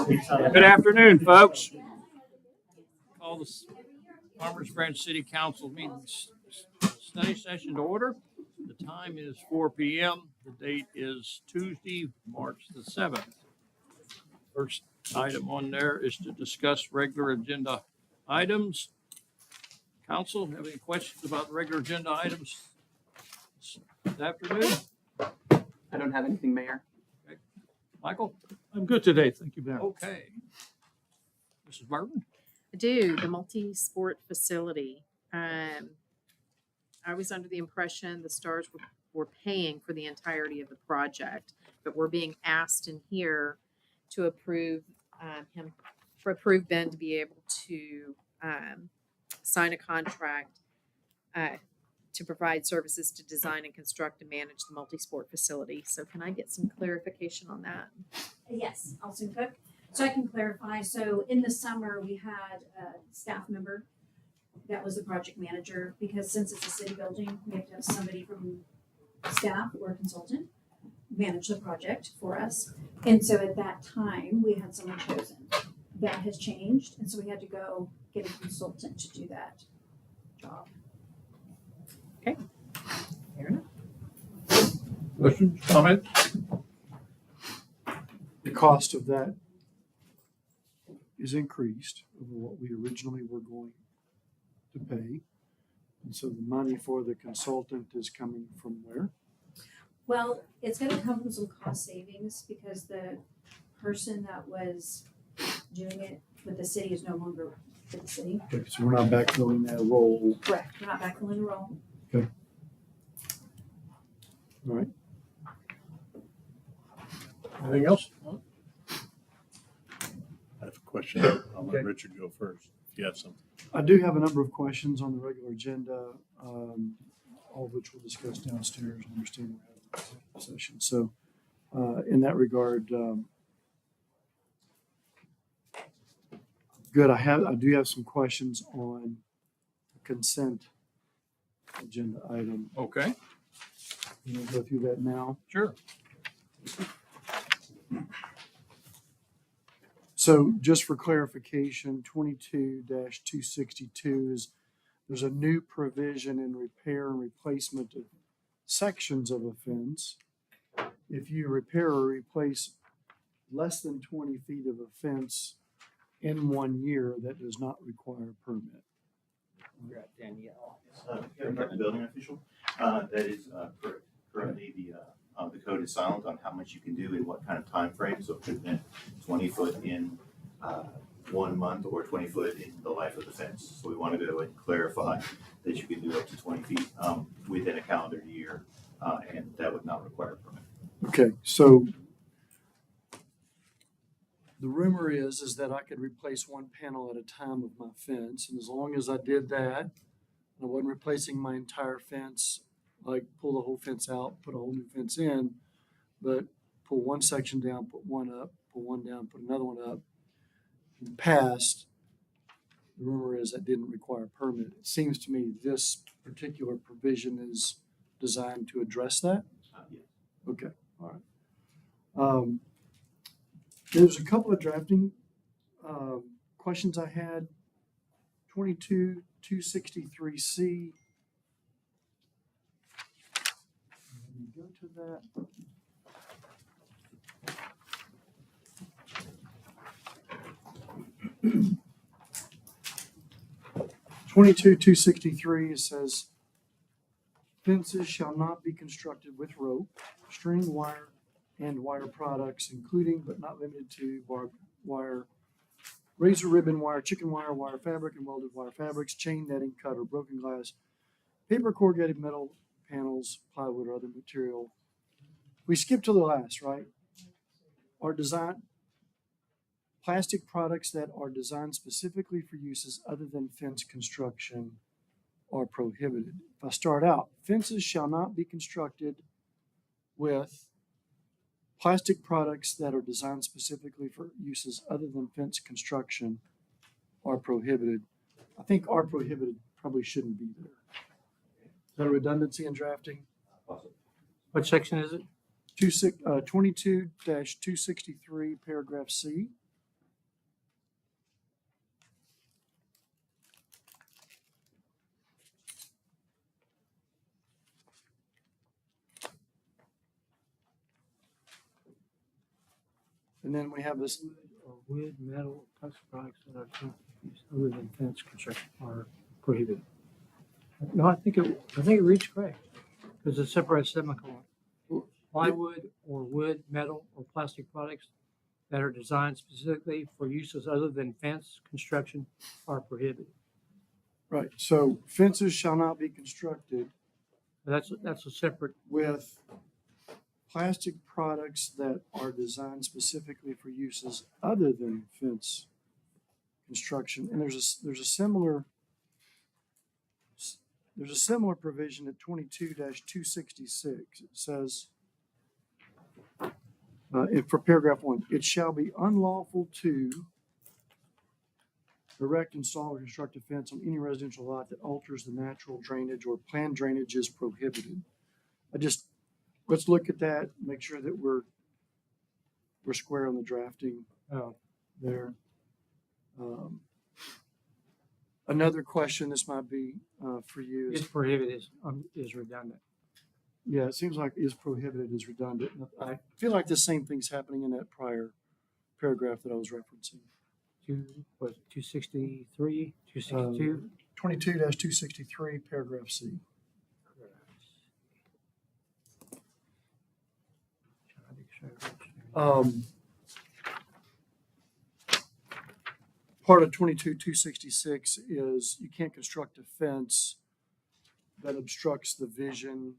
Good afternoon, folks. Call the Farmers Branch City Council meeting study session to order. The time is 4 p.m. The date is Tuesday, March the 7th. First item on there is to discuss regular agenda items. Council, have any questions about the regular agenda items this afternoon? I don't have anything, Mayor. Michael? I'm good today. Thank you, Ben. Okay. Mrs. Burton? I do, the multi-sport facility. I was under the impression the Stars were paying for the entirety of the project, but we're being asked in here to approve Ben to be able to sign a contract to provide services to design and construct and manage the multi-sport facility. So can I get some clarification on that? Yes, Alison Cook. So I can clarify. So in the summer, we had a staff member that was the project manager, because since it's a city building, we have to have somebody from staff or a consultant manage the project for us. And so at that time, we had someone chosen. That has changed, and so we had to go get a consultant to do that job. Fair enough. Questions, comments? The cost of that is increased over what we originally were going to pay. And so the money for the consultant is coming from where? Well, it's gonna come from some cost savings, because the person that was doing it with the city is no longer with the city. Okay, so we're not backfilling that role. Correct. We're not backfilling the role. All right. Anything else? I have a question. I'll Okay. let Richard go first, if you have something. I do have a number of questions on the regular agenda, all of which we'll discuss downstairs. I understand we're having a session. So in that regard, good. I do have some questions on the consent agenda item. Okay, We'll go through that now. sure. So just for clarification, 22-262 is, there's a new provision in repair and replacement of sections of a fence. If you repair or replace less than 20 feet of a fence in 1 year, that does not require a permit. Danielle. The building official, that is correct. Currently, the code is silent on how much you can do in what kind of time frame. So it could have been 20 foot in 1 month or 20 foot in the life of the fence. So we want to go and clarify that you can do up to 20 feet within a calendar year, and that would not require a permit. Okay, so the rumor is that I could replace one panel at a time of my fence, and as long as I did that, I wasn't replacing my entire fence, like pull the whole fence out, put a whole new fence in, but pull one section down, put one up, pull one down, put another one up. In the past, the rumor is that didn't require a permit. It seems to me this particular provision is designed to address that. Yes. Okay, all right. There's a couple of drafting questions I had. 22-263C. Let me go to that. Twenty-two 63, it says, fences shall not be constructed with rope, string, wire, and wire products, including but not limited to barbed wire, razor ribbon wire, chicken wire, wire fabric, and welded wire fabrics, chain netting, cut or broken glass, paper corrugated metal panels, plywood, or other material. We skipped to the last, right? Plastic products that are designed specifically for uses other than fence construction are prohibited. If I start out, fences shall not be constructed with plastic products that are designed specifically for uses other than fence construction are prohibited. I think are prohibited probably shouldn't be there. Is that a redundancy in drafting? What section is it? 22-263, paragraph C. And then we have this, Or wood, metal, or plastic products that are not used other than fence construction are prohibited. No, I think it reads correct, because it separates semicolon. Plywood or wood, metal, or plastic products that are designed specifically for uses other than fence construction are prohibited. right, so fences shall not be constructed That's a separate, with plastic products that are designed specifically for uses other than fence construction. And there's a similar provision at 22-266. It says, for paragraph 1, it shall be unlawful to erect, install, or construct a fence on any residential lot that alters the natural drainage or planned drainage is prohibited. Let's look at that, make sure that we're square on the drafting there. Another question, this might be for you. is prohibited is redundant. Yeah, it seems like is prohibited is redundant. I feel like the same thing's happening in that prior paragraph that I was referencing. 263, 262? 22-263, paragraph C. Part of 22-266 is you can't construct a fence that obstructs the vision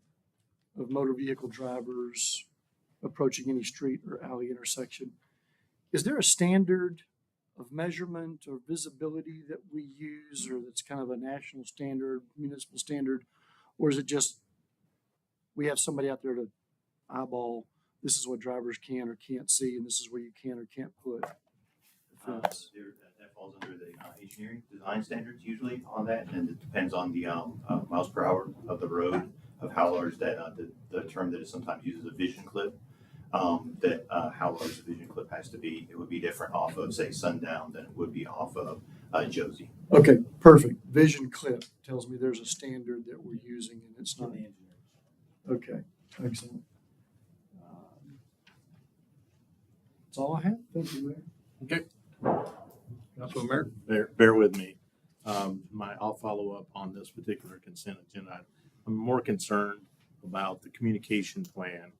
of motor vehicle drivers approaching any street or alley intersection. Is there a standard of measurement or visibility that we use, or that's kind of a national standard, municipal standard, or is it just we have somebody out there to eyeball, this is what drivers can or can't see, and this is where you can or can't put the fence? That falls under the engineering design standards usually on that, and it depends on the miles per hour of the road, of how large that, the term that is sometimes used as a vision clip, how large the vision clip has to be. It would be different off of, say, Sundown than it would be off of Josie. Okay, perfect. Vision clip tells me there's a standard that we're using and it's not. Okay, excellent. That's all I have. Thank you, Mayor. Okay. Councilman Merritt? Bear with me. I'll follow up on this particular consent agenda. I'm more concerned about the communication plan.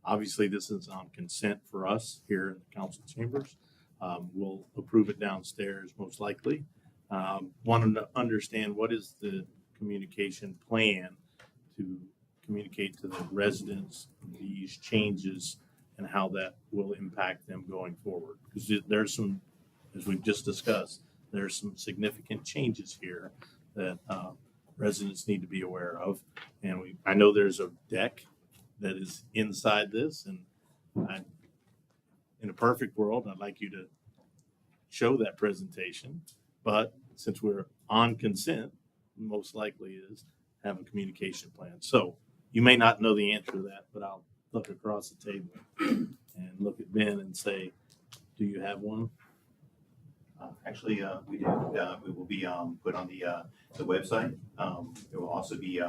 Obviously, this is on consent for us here in the council chambers. We'll approve it downstairs most likely. Want to understand what is the communication plan to communicate to the residents these changes and how that will impact them going forward. Because there's some, as we've just discussed, there's some significant changes here that residents need to be aware of. And I know there's a deck that is inside this, and in a perfect world, I'd like you to show that presentation. But since we're on consent, most likely is have a communication plan. So you may not know the answer to that, but I'll look across the table and look at Ben and say, do you have one? Actually, we do. It will be put on the website. There will also be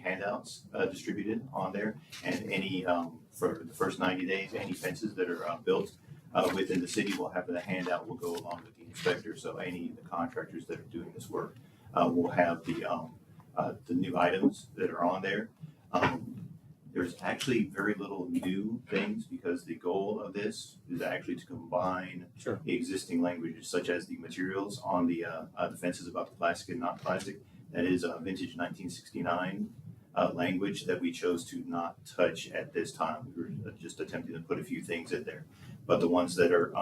handouts distributed on there, and any for the first 90 days, any fences that are built within the city will have the handout. Will go along with the inspector. So any of the contractors that are doing this work will have the new items that are on there. There's actually very little new things because the goal of this is actually to combine existing languages such as the materials on the fences about the plastic and not plastic. That is a vintage 1969 language that we chose to not touch at this time. We were just attempting to put a few things in there, but the ones that are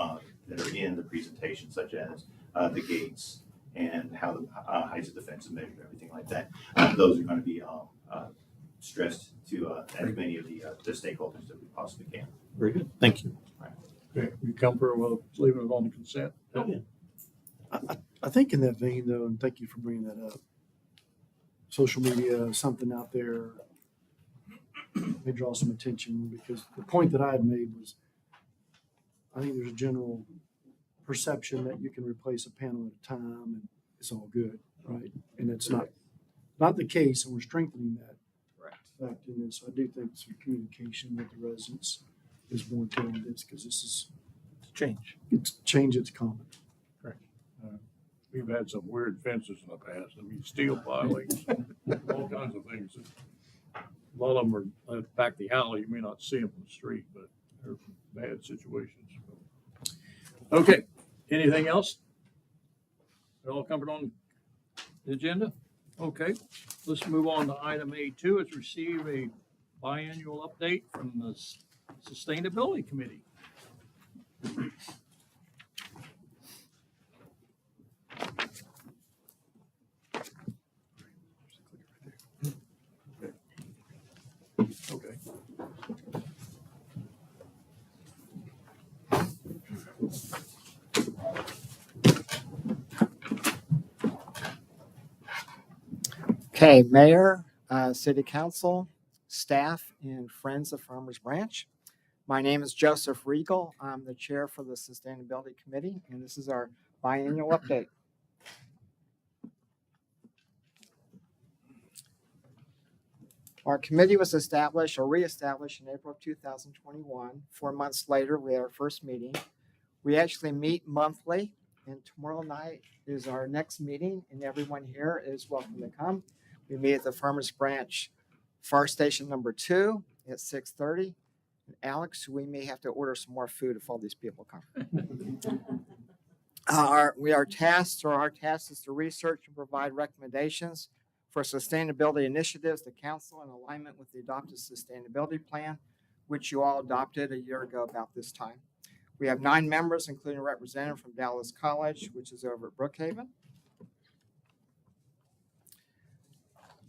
in the presentation, such as the gates and how the heights of the fence is measured, everything like that, those are going to be stressed to as many of the stakeholders that we possibly can. Very good. Thank you. Okay, you comfortable with leaving it on the consent? I think in that vein, though, and thank you for bringing that up, social media, something out there may draw some attention, because the point that I had made was I think there's a general perception that you can replace a panel at a time and it's all good, right? And it's not the case, and we're strengthening that fact in this. So I do think some communication with the residents is warranted on this, because this is change. It's change, it's common. We've had some weird fences in the past. I mean, steel pilings, all kinds of things. A lot of them are back the alley. You may not see them in the street, but they're bad situations. Okay, anything else? They're all covered on the agenda? Okay, let's move on to item A2, is receive a biannual update from the Sustainability Committee. Okay. Okay, Mayor, City Council, staff, and friends of Farmers Branch. My name is Joseph Regal. I'm the chair for the Sustainability Committee, and this is our biannual update. Our committee was established or reestablished in April of 2021. 4 months later, we had our first meeting. We actually meet monthly, and tomorrow night is our next meeting, and everyone here is welcome to come. We meet at the Farmers Branch Fire Station number 2 at 6:30. And Alex, we may have to order some more food if all these people come. Our task is to research and provide recommendations for sustainability initiatives to council in alignment with the adopted sustainability plan, which you all adopted a year ago about this time. We have 9 members, including a representative from Dallas College, which is over at Brookhaven.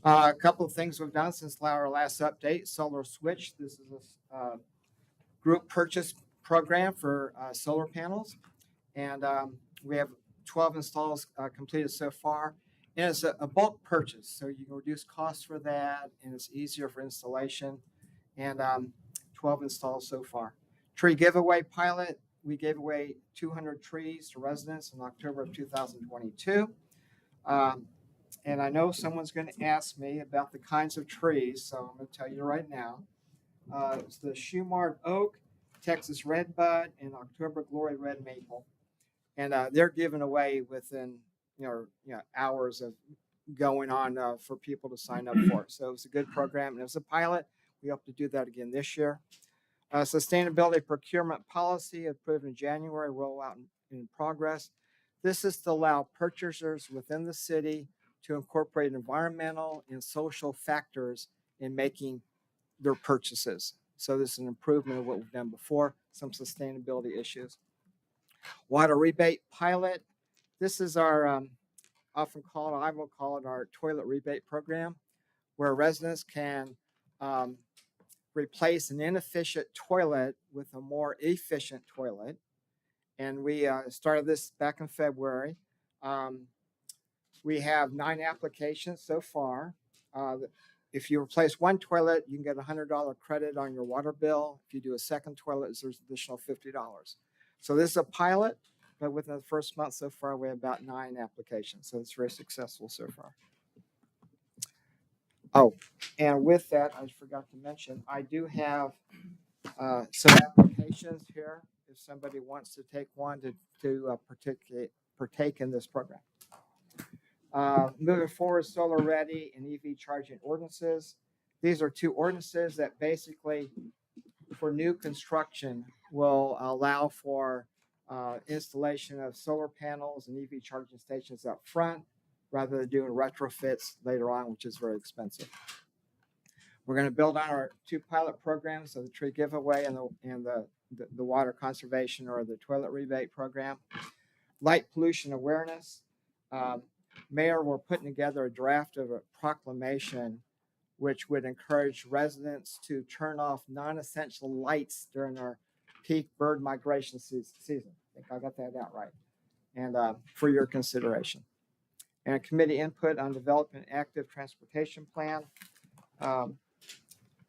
A couple of things we've done since our last update. Solar Switch. This is a group purchase program for solar panels. And we have 12 installs completed so far. And it's a bulk purchase, so you can reduce costs for that, and it's easier for installation. And 12 installs so far. Tree giveaway pilot. We gave away 200 trees to residents in October of 2022. And I know someone's going to ask me about the kinds of trees, so I'm going to tell you right now. It's the Shumard Oak, Texas Redbud, and October Glory Red Maple. And they're given away within hours of going on for people to sign up for it. So it was a good program, and it was a pilot. We hope to do that again this year. Sustainability procurement policy approved in January, rollout in progress. This is to allow purchasers within the city to incorporate environmental and social factors in making their purchases. So this is an improvement of what we've done before, some sustainability issues. Water rebate pilot. This is our I will call it our toilet rebate program, where residents can replace an inefficient toilet with a more efficient toilet. And we started this back in February. We have 9 applications so far. If you replace one toilet, you can get a $100 credit on your water bill. If you do a second toilet, there's an additional $50. So this is a pilot, but within the first month so far, we have about 9 applications. So it's very successful so far. Oh, and with that, I forgot to mention, I do have some applications here if somebody wants to take one to partake in this program. Moving forward, solar ready and EV charging ordinances. These are 2 ordinances that basically, for new construction, will allow for installation of solar panels and EV charging stations up front, rather than doing retrofits later on, which is very expensive. We're going to build on our 2 pilot programs of the tree giveaway and the water conservation or the toilet rebate program. Light pollution awareness. Mayor, we're putting together a draft of a proclamation which would encourage residents to turn off non-essential lights during our peak bird migration season. I think I got that out right. And for your consideration. And committee input on developing an active transportation plan.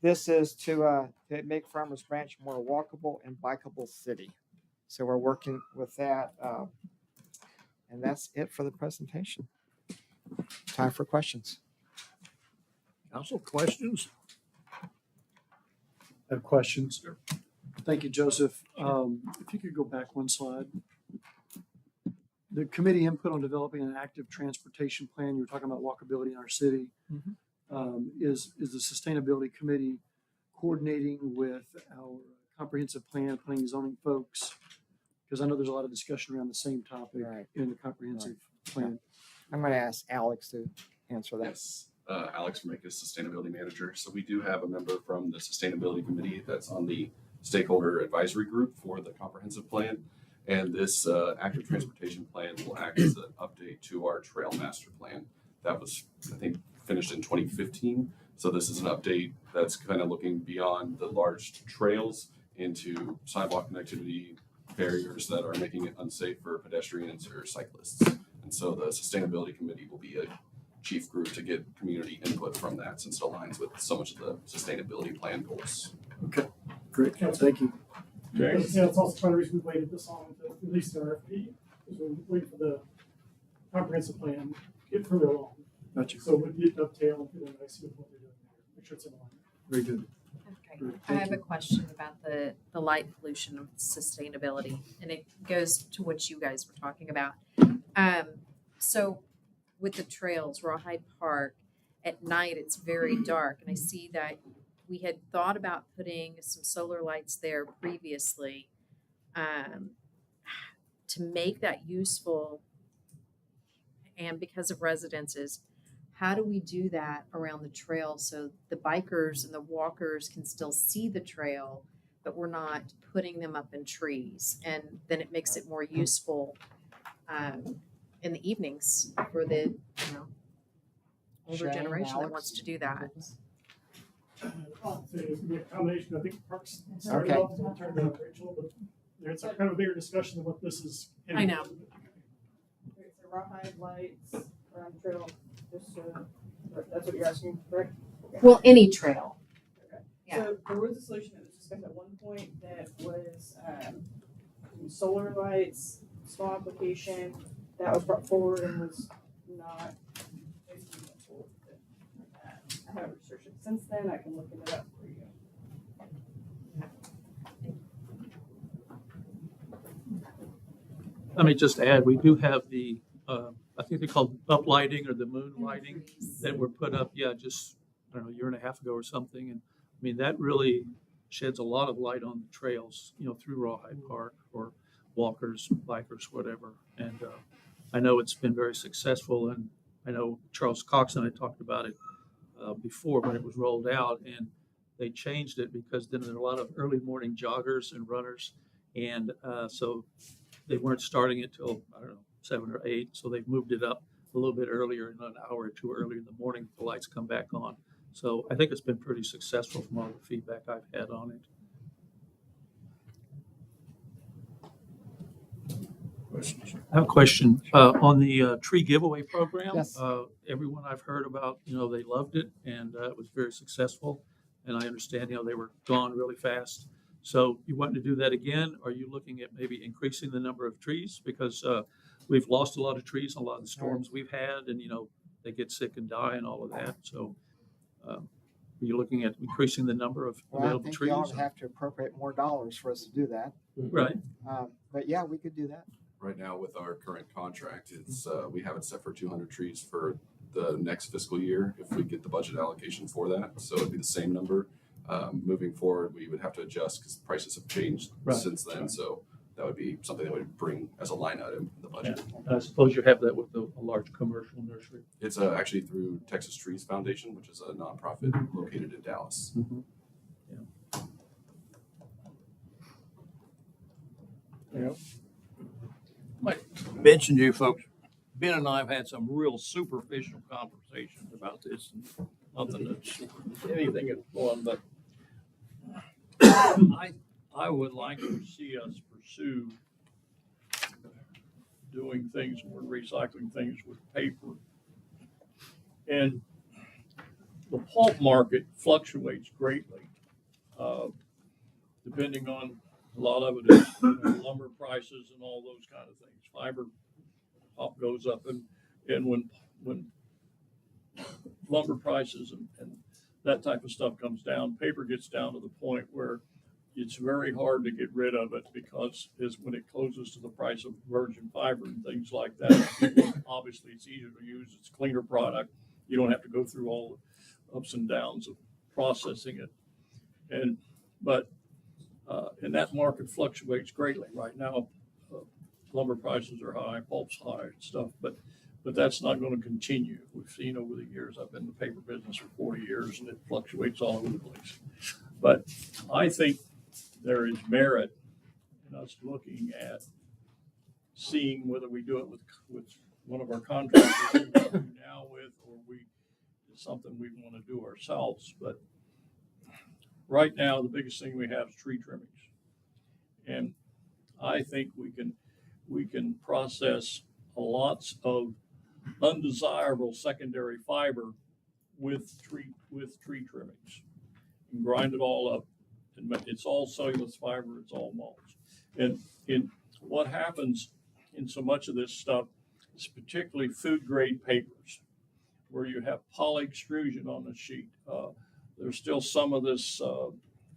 This is to make Farmers Branch a more walkable and bikeable city. So we're working with that. And that's it for the presentation. Time for questions. Council, questions? Have questions? Thank you, Joseph. If you could go back one slide. The committee input on developing an active transportation plan, you were talking about walkability in our city. Is the sustainability committee coordinating with our comprehensive plan, planning and zoning folks? Because I know there's a lot of discussion around the same topic Right. in the comprehensive plan. I'm going to ask Alex to answer that. Yes, Alex Formica, Sustainability Manager. So we do have a member from the Sustainability Committee that's on the Stakeholder Advisory Group for the comprehensive plan. And this active transportation plan will act as an update to our Trail Master Plan. That was, I think, finished in 2015. So this is an update that's kind of looking beyond the large trails into sidewalk connectivity barriers that are making it unsafe for pedestrians or cyclists. And so the Sustainability Committee will be a chief group to get community input from that, since it aligns with so much of the sustainability plan goals. Great, thank you. Okay. Yeah, it's also part of the reason we waited this long to release the RFP, is we're waiting for the comprehensive plan to get further along. Gotcha. So we'll get dovetail and get a nice with what they're doing there, make sure it's in line. Very good. Okay, Great, I thank have you. a question about the light pollution of sustainability, and it goes to what you guys were talking about. So with the trails, Rawhide Park, at night it's very dark, and I see that we had thought about putting some solar lights there previously to make that useful. And because of residences, how do we do that around the trail so the bikers and the walkers can still see the trail, but we're not putting them up in trees? And then it makes it more useful in the evenings for the older Shane, generation that Alex? wants to do that. So it's gonna be a combination, I think Parks started Okay. off, and turned to Rachel, but it's a kind of a bigger discussion than what this is. I know. Okay, so rawhide lights around the trail, just, that's what you're asking, correct? Well, any trail. Yeah. So there was a solution that was discussed at one point that was, solar lights, small application, that was brought forward and was not basically moved forward with it. I haven't researched it since then, I can look into that for you. Let me just add, we do have the, I think they're called uplighting or the moon lighting that were put up, just, I don't know, a year and a half ago or something. And I mean, that really sheds a lot of light on the trails, through Rawhide Park or walkers, bikers, whatever. And I know it's been very successful, and I know Charles Cox and I talked about it before when it was rolled out, and they changed it because then there are a lot of early morning joggers and runners, and so they weren't starting it till, I don't know, 7 or 8, so they've moved it up a little bit earlier, an hour or two earlier in the morning, the lights come back on. So I think it's been pretty successful from all the feedback I've had on it. I have a question on the tree giveaway program. Yes. Everyone I've heard about, they loved it, and it was very successful. And I understand, they were gone really fast. So you want to do that again? Are you looking at maybe increasing the number of trees? Because we've lost a lot of trees in a lot of the storms we've had, and they get sick and die and all of that. So are you looking at increasing the number of Well, I available think trees? y'all would have to appropriate more dollars for us to do that. Right. But yeah, we could do that. Right now, with our current contract, it's we have it set for 200 trees for the next fiscal year if we get the budget allocation for that. So it'd be the same number. Moving forward, we would have to adjust because prices have changed Right. since then. So that would be something that would bring as a line item in the budget. I suppose you have that with a large commercial nursery. It's actually through Texas Trees Foundation, which is a nonprofit located in Dallas. Mention to you folks, Ben and I have had some real superficial conversations about this, and nothing that's anything that's fun, but I would like to see us pursue doing things, we're recycling things with paper. And the pulp market fluctuates greatly, depending on, a lot of it is lumber prices and all those kind of things. Fiber pulp goes up, and when lumber prices and that type of stuff comes down, paper gets down to the point where it's very hard to get rid of it because is when it closes to the price of virgin fiber and things like that. Obviously, it's easier to use. It's a cleaner product. You don't have to go through all the ups and downs of processing it. And that market fluctuates greatly right now. Lumber prices are high, pulp's high, and stuff, but that's not going to continue. We've seen over the years. I've been in the paper business for 40 years, and it fluctuates all over the place. But I think there is merit in us looking at seeing whether we do it with one of our contractors we do now with, or it's something we want to do ourselves. But right now, the biggest thing we have is tree trimmings, and I think we can process lots of undesirable secondary fiber with tree trimmings and grind it all up. And it's all cellulose fiber, it's all mulch. And what happens in so much of this stuff is particularly food grade papers where you have poly extrusion on the sheet. There's still some of this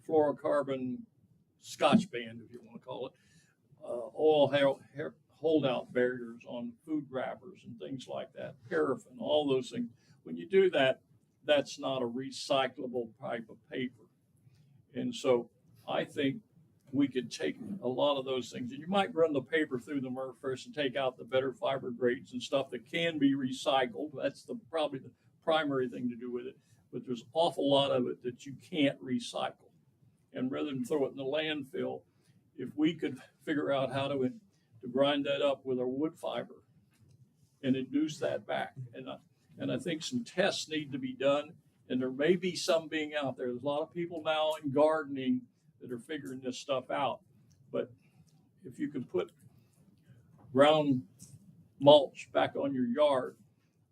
fluorocarbon Scotch band, if you want to call it, oil holdout barriers on food wrappers and things like that, paraffin, all those things. When you do that, that's not a recyclable type of paper. And so I think we could take a lot of those things, and you might run the paper through the MRF first and take out the better fiber grades and stuff that can be recycled. That's probably the primary thing to do with it. But there's an awful lot of it that you can't recycle. And rather than throw it in the landfill, if we could figure out how to grind that up with our wood fiber and induce that back. And I think some tests need to be done, and there may be some being out there. There's a lot of people now in gardening that are figuring this stuff out. But if you can put ground mulch back on your yard,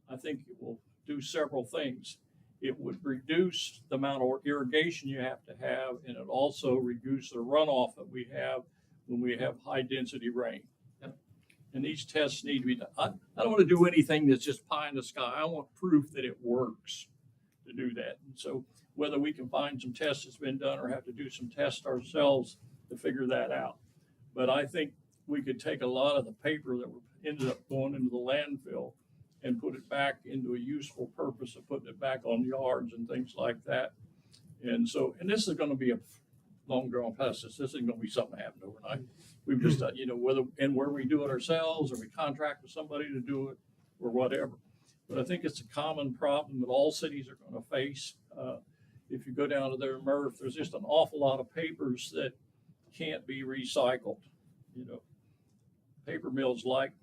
I think it will do several things. It would reduce the amount of irrigation you have to have, and it also reduce the runoff that we have when we have high density rain. And these tests need to be done. I don't want to do anything that's just pie in the sky. I want proof that it works to do that. And so whether we can find some tests that's been done or have to do some tests ourselves to figure that out. But I think we could take a lot of the paper that ended up going into the landfill and put it back into a useful purpose of putting it back on yards and things like that. And this is going to be a long drawn process. This isn't going to be something that happened overnight. We've just done, where we do it ourselves or we contract with somebody to do it or whatever. But I think it's a common problem that all cities are going to face. If you go down to their MRF, there's just an awful lot of papers that can't be recycled. Paper mills like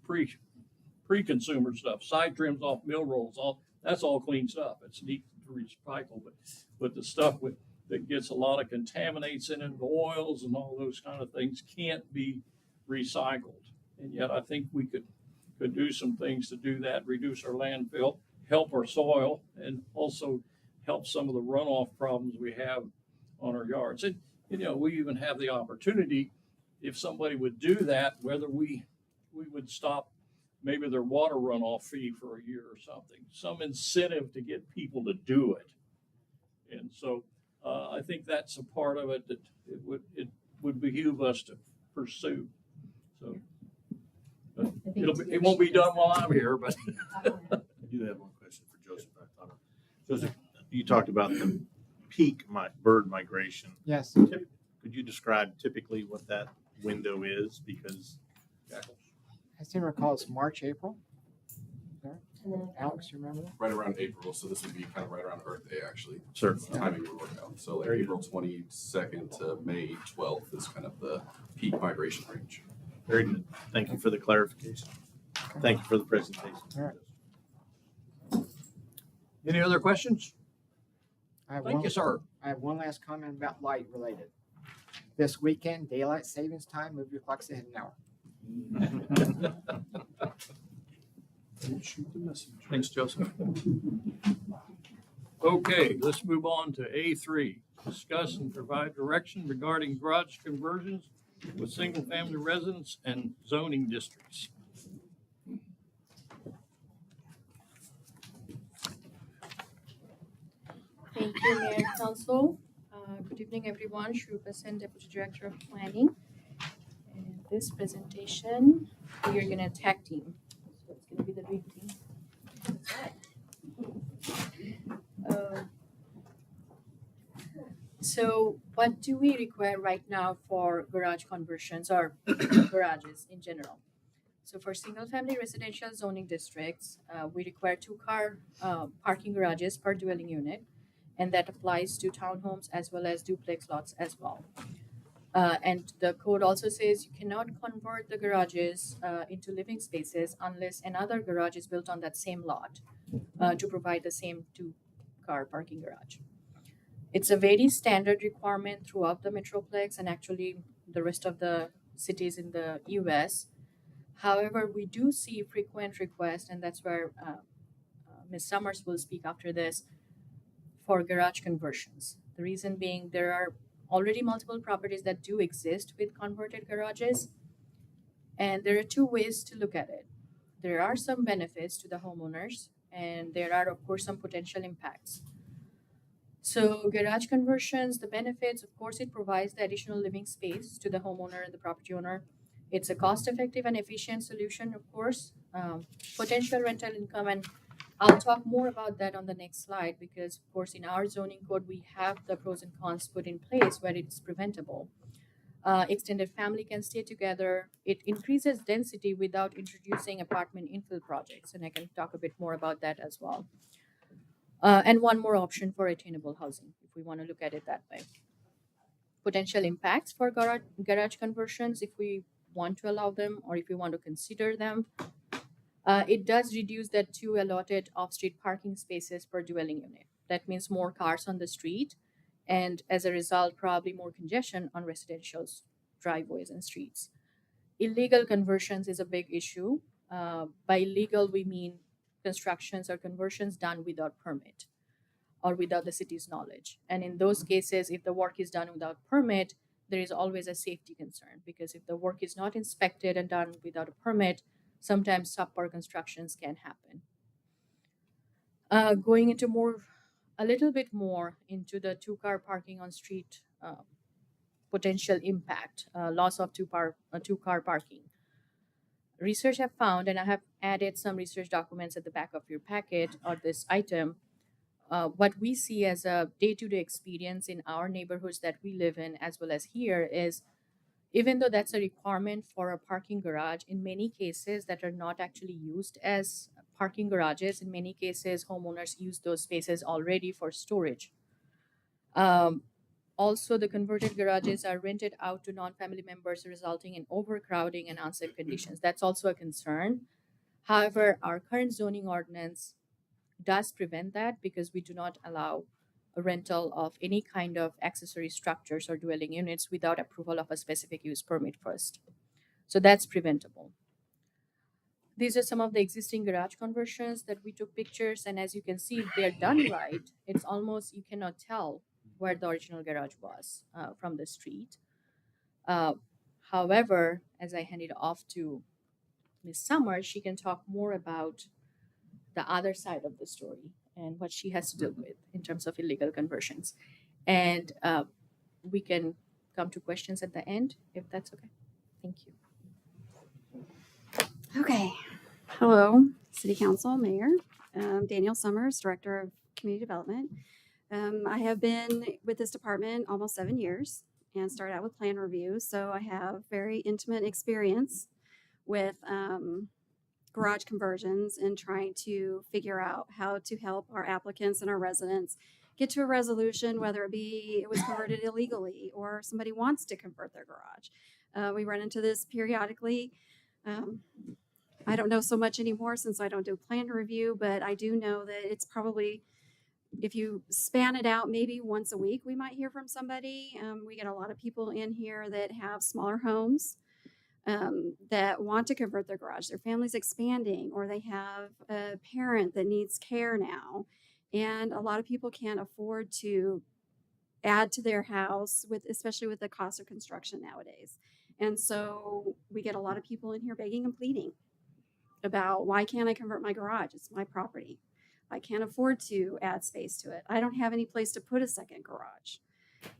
pre-consumer stuff, side trims off mill rolls, that's all clean stuff. It's neat to recycle, but the stuff that gets a lot of contaminants in it, oils and all those kind of things can't be recycled. And yet I think we could do some things to do that, reduce our landfill, help our soil, and also help some of the runoff problems we have on our yards. And, we even have the opportunity, if somebody would do that, whether we would stop maybe their water runoff fee for a year or something, some incentive to get people to do it. And so I think that's a part of it that it would behoove us to pursue. So it won't be done while I'm here, but I do have one question for Joseph. Joseph, you talked about the peak bird migration. Yes. Could you describe typically what that window is? Because I seem to recall it's March, April. Alex, you remember that? Right around April, so this would be kind of right around Earth Day, actually. certainly. Timing would work out. So like April 22nd to May 12th is kind of the peak migration range. Very good. Thank you for the clarification. Thank you for the presentation. All right. any other questions? Thank you, one, sir. I have one last comment about light related. This weekend, daylight savings time, move your clocks ahead an hour. Don't shoot the messenger. Thanks, Joseph. Okay, let's move on to A3. Discuss and provide direction regarding garage conversions with single-family residents and zoning districts. Thank you, Mayor and Council. Good evening, everyone. Shrupa Sen, Deputy Director of Planning. And this presentation, we are going to tag team. So it's going to be the dream team. That's right. So what do we require right now for garage conversions or garages in general? So for single-family residential zoning districts, we require 2-car parking garages per dwelling unit, and that applies to townhomes as well as duplex lots as well. And the code also says you cannot convert the garages into living spaces unless another garage is built on that same lot to provide the same 2-car parking garage. It's a very standard requirement throughout the Metroplex and actually the rest of the cities in the US. However, we do see frequent requests, and that's where Ms. Summers will speak after this, for garage conversions. The reason being there are already multiple properties that do exist with converted garages, and there are 2 ways to look at it. There are some benefits to the homeowners, and there are, of course, some potential impacts. So garage conversions, the benefits, of course, it provides the additional living space to the homeowner and the property owner. It's a cost-effective and efficient solution, of course. Potential rental income, and I'll talk more about that on the next slide because, of course, in our zoning code, we have the pros and cons put in place where it's preventable. Extended family can stay together. It increases density without introducing apartment infill projects, and I can talk a bit more about that as well. And one more option for attainable housing, if we want to look at it that way. Potential impacts for garage conversions, if we want to allow them or if we want to consider them. It does reduce that 2 allotted off-street parking spaces per dwelling unit. That means more cars on the street, and as a result, probably more congestion on residential driveways and streets. Illegal conversions is a big issue. By illegal, we mean constructions or conversions done without permit or without the city's knowledge. And in those cases, if the work is done without permit, there is always a safety concern because if the work is not inspected and done without a permit, sometimes subpar constructions can happen. Going into a little bit more into the 2-car parking on street potential impact, loss of 2-car parking. Research have found, and I have added some research documents at the back of your packet or this item, what we see as a day-to-day experience in our neighborhoods that we live in as well as here is, even though that's a requirement for a parking garage, in many cases that are not actually used as parking garages, in many cases homeowners use those spaces already for storage. Also, the converted garages are rented out to non-family members, resulting in overcrowding and unsafe conditions. That's also a concern. However, our current zoning ordinance does prevent that because we do not allow a rental of any kind of accessory structures or dwelling units without approval of a specific use permit first. So that's preventable. These are some of the existing garage conversions that we took pictures, and as you can see, if they're done right, it's almost, you cannot tell where the original garage was from the street. However, as I hand it off to Ms. Summer, she can talk more about the other side of the story and what she has to deal with in terms of illegal conversions. And we can come to questions at the end, if that's okay. Thank you. Okay. Hello, City Council, Mayor. Danielle Summers, Director of Community Development. I have been with this department almost 7 years and started out with plan review. So I have very intimate experience with garage conversions and trying to figure out how to help our applicants and our residents get to a resolution, whether it was converted illegally or somebody wants to convert their garage. We run into this periodically. I don't know so much anymore since I don't do plan review, but I do know that it's probably, if you span it out, maybe once a week we might hear from somebody. We get a lot of people in here that have smaller homes that want to convert their garage. Their family's expanding, or they have a parent that needs care now. And a lot of people can't afford to add to their house, especially with the cost of construction nowadays. And so we get a lot of people in here begging and pleading about, why can't I convert my garage? It's my property. I can't afford to add space to it. I don't have any place to put a second garage.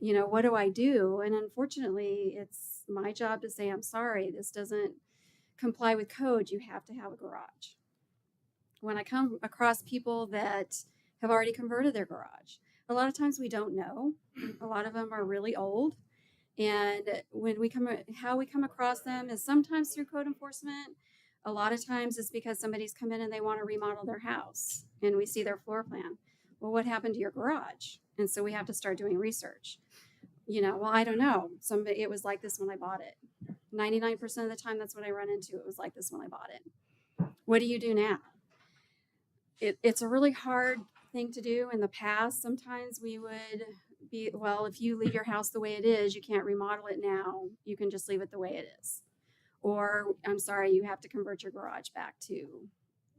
you know, what do I do? And unfortunately, it's my job to say, I'm sorry, this doesn't comply with code. You have to have a garage. When I come across people that have already converted their garage, a lot of times we don't know. A lot of them are really old. And how we come across them is sometimes through code enforcement. A lot of times it's because somebody's come in and they want to remodel their house and we see their floor plan. Well, what happened to your garage? And so we have to start doing research. You know, well, I don't know. It was like this when I bought it. 99% of the time, that's what I run into. It was like this when I bought it. What do you do now? It's a really hard thing to do. In the past, sometimes we would be, well, if you leave your house the way it is, you can't remodel it now. You can just leave it the way it is. Or, I'm sorry, you have to convert your garage back to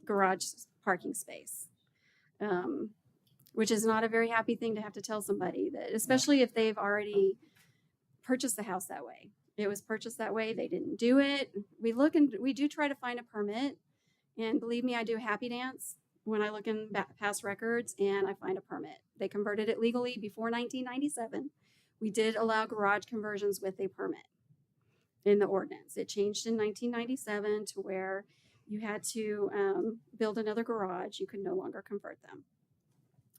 garage parking space. Which is not a very happy thing to have to tell somebody, that, especially if they've already purchased the house that way. It was purchased that way. They didn't do it. We do try to find a permit, and believe me, I do a happy dance when I look in past records and I find a permit. They converted it legally before 1997. We did allow garage conversions with a permit in the ordinance. It changed in 1997 to where you had to build another garage. You could no longer convert them.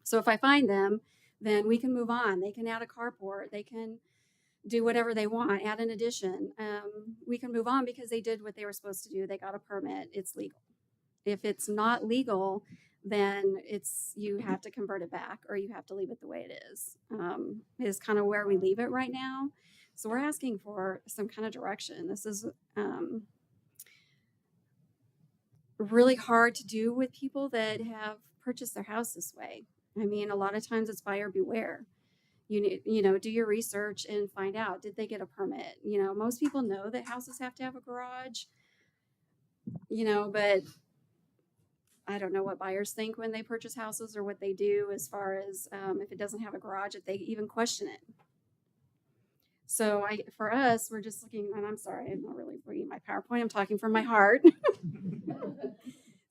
So if I find them, then we can move on. They can add a carport. They can do whatever they want, add an addition. We can move on because they did what they were supposed to do. They got a permit. It's legal. If it's not legal, then you have to convert it back or you have to leave it the way it is kind of where we leave it right now. So we're asking for some kind of direction. This is really hard to do with people that have purchased their house this way. I mean, a lot of times it's buyer beware. You know, do your research and find out, did they get a permit? You know, most people know that houses have to have a garage, you know, but I don't know what buyers think when they purchase houses or what they do as far as if it doesn't have a garage, if they even question it. So for us, we're just looking, and I'm sorry, I'm not really reading my PowerPoint. I'm talking from my heart.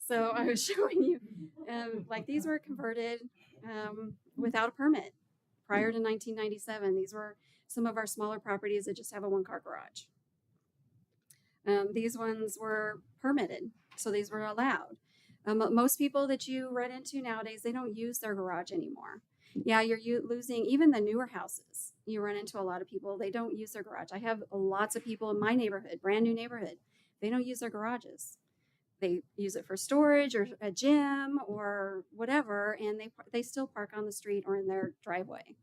So I was showing you, like these were converted without a permit prior to 1997. These were some of our smaller properties that just have a one-car garage. These ones were permitted, so these were allowed. Most people that you run into nowadays, they don't use their garage anymore. Yeah, you're losing even the newer houses. You run into a lot of people, they don't use their garage. I have lots of people in my neighborhood, brand new neighborhood, they don't use their garages. They use it for storage or a gym or whatever, and they still park on the street or in their driveway.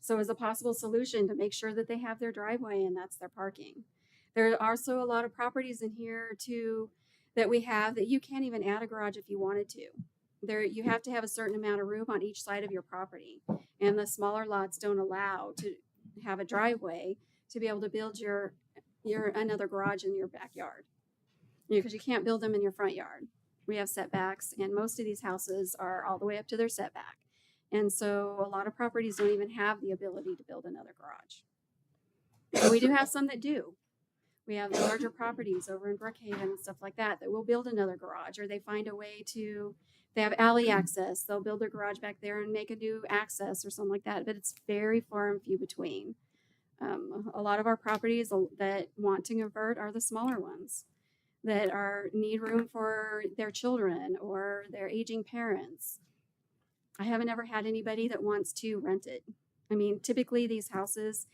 So as a possible solution to make sure that they have their driveway and that's their parking. There are also a lot of properties in here too that we have that you can't even add a garage if you wanted to. You have to have a certain amount of room on each side of your property, and the smaller lots don't allow to have a driveway to be able to build your another garage in your backyard. Because you can't build them in your front yard. We have setbacks, and most of these houses are all the way up to their setback. And so a lot of properties don't even have the ability to build another garage. And we do have some that do. We have the larger properties over in Brookhaven and stuff like that will build another garage, or they find a way to, they have alley access, they'll build their garage back there and make a new access or something like that. But it's very far and few between. A lot of our properties that want to convert are the smaller ones that need room for their children or their aging parents. I haven't ever had anybody that wants to rent it. I mean, typically these houses,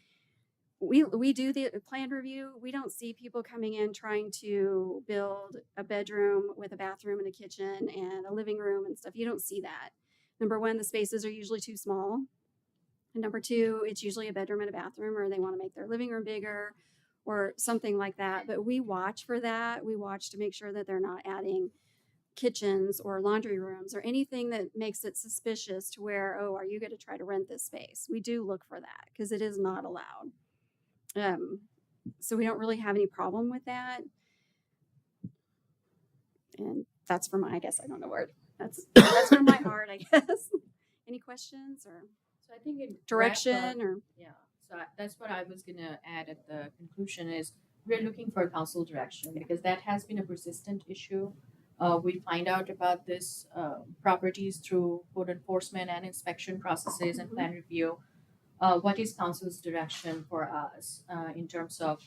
we do the plan review. We don't see people coming in trying to build a bedroom with a bathroom and a kitchen and a living room and stuff. You don't see that. Number one, the spaces are usually too small. And number two, it's usually a bedroom and a bathroom, or they want to make their living room bigger or something like that. But we watch for that. We watch to make sure that they're not adding kitchens or laundry rooms or anything that makes it suspicious to where, oh, are you going to try to rent this space? We do look for that because it is not allowed. So we don't really have any problem with that. And that's from I guess I don't know where that's from my heart, I guess. Any questions or So I think direction or yeah. So that's what I was gonna add at the conclusion is we're looking for council direction because that has been a persistent issue. We find out about this properties through code enforcement and inspection processes and plan review. what is council's direction for us in terms of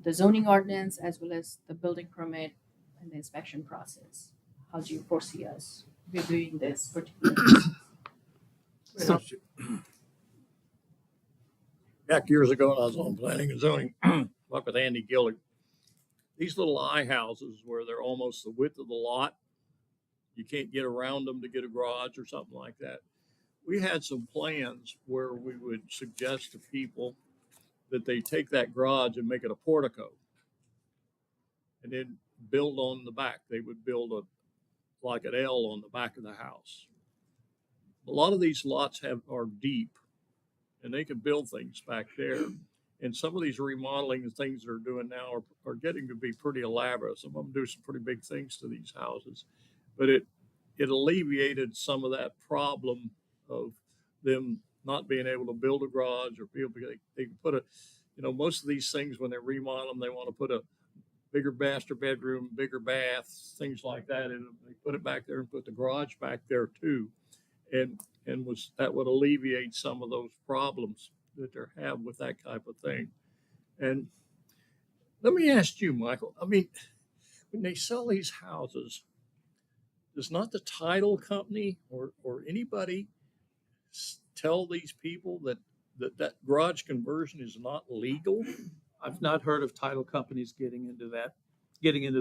the zoning ordinance as well as the building permit and the inspection process? How do you foresee us reviewing this particular? Back years ago, when I was on planning and zoning, worked with Andy Gillig. These little I houses where they're almost the width of the lot, you can't get around them to get a garage or something like that. We had some plans where we would suggest to people that they take that garage and make it a portico and then build on the back. They would build like an L on the back of the house. A lot of these lots are deep and they can build things back there. And some of these remodeling and things they're doing now are getting to be pretty elaborate. Some of them do some pretty big things to these houses, but it alleviated some of that problem of them not being able to build a garage or they can put most of these things when they remodel them, they want to put a bigger master bedroom, bigger bath, things like that. And they put it back there and put the garage back there too. And that would alleviate some of those problems that they have with that type of thing. And let me ask you, Michael, I mean, when they sell these houses, does not the title company or anybody tell these people that garage conversion is not legal? I've not heard of title companies getting into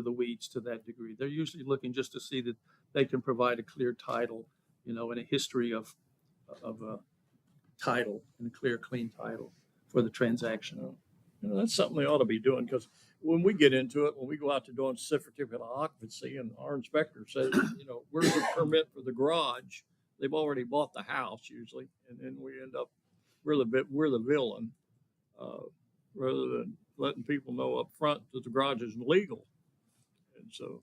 the weeds to that degree. They're usually looking just to see that they can provide a clear title, and a history of a title and a clear, clean title for the transaction. That's something they ought to be doing, because when we get into it, when we go out to doing certificate of occupancy and our inspector says, where's the permit for the garage? They've already bought the house usually, and then we end up, we're the villain, rather than letting people know up front that the garage is legal. And so,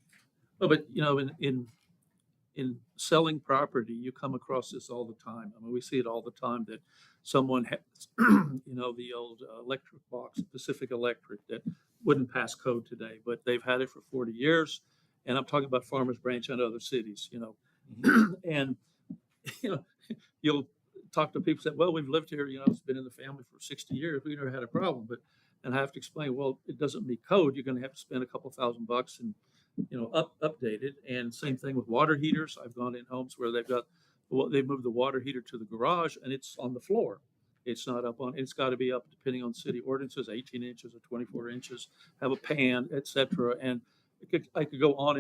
But in selling property, you come across this all the time. I mean, we see it all the time that someone has, the old electric box, Pacific Electric, that wouldn't pass code today, but they've had it for 40 years. And I'm talking about Farmers Branch and other cities, and, you'll talk to people say, well, we've lived here, it's been in the family for 60 years. We never had a problem. And I have to explain, well, it doesn't meet code. You're going to have to spend a couple $1,000 and, update it. And same thing with water heaters. I've gone in homes where they've moved the water heater to the garage and it's on the floor. It's not up on, it's got to be up depending on city ordinances, 18 inches or 24 inches, have a pan, etc. And I could go on.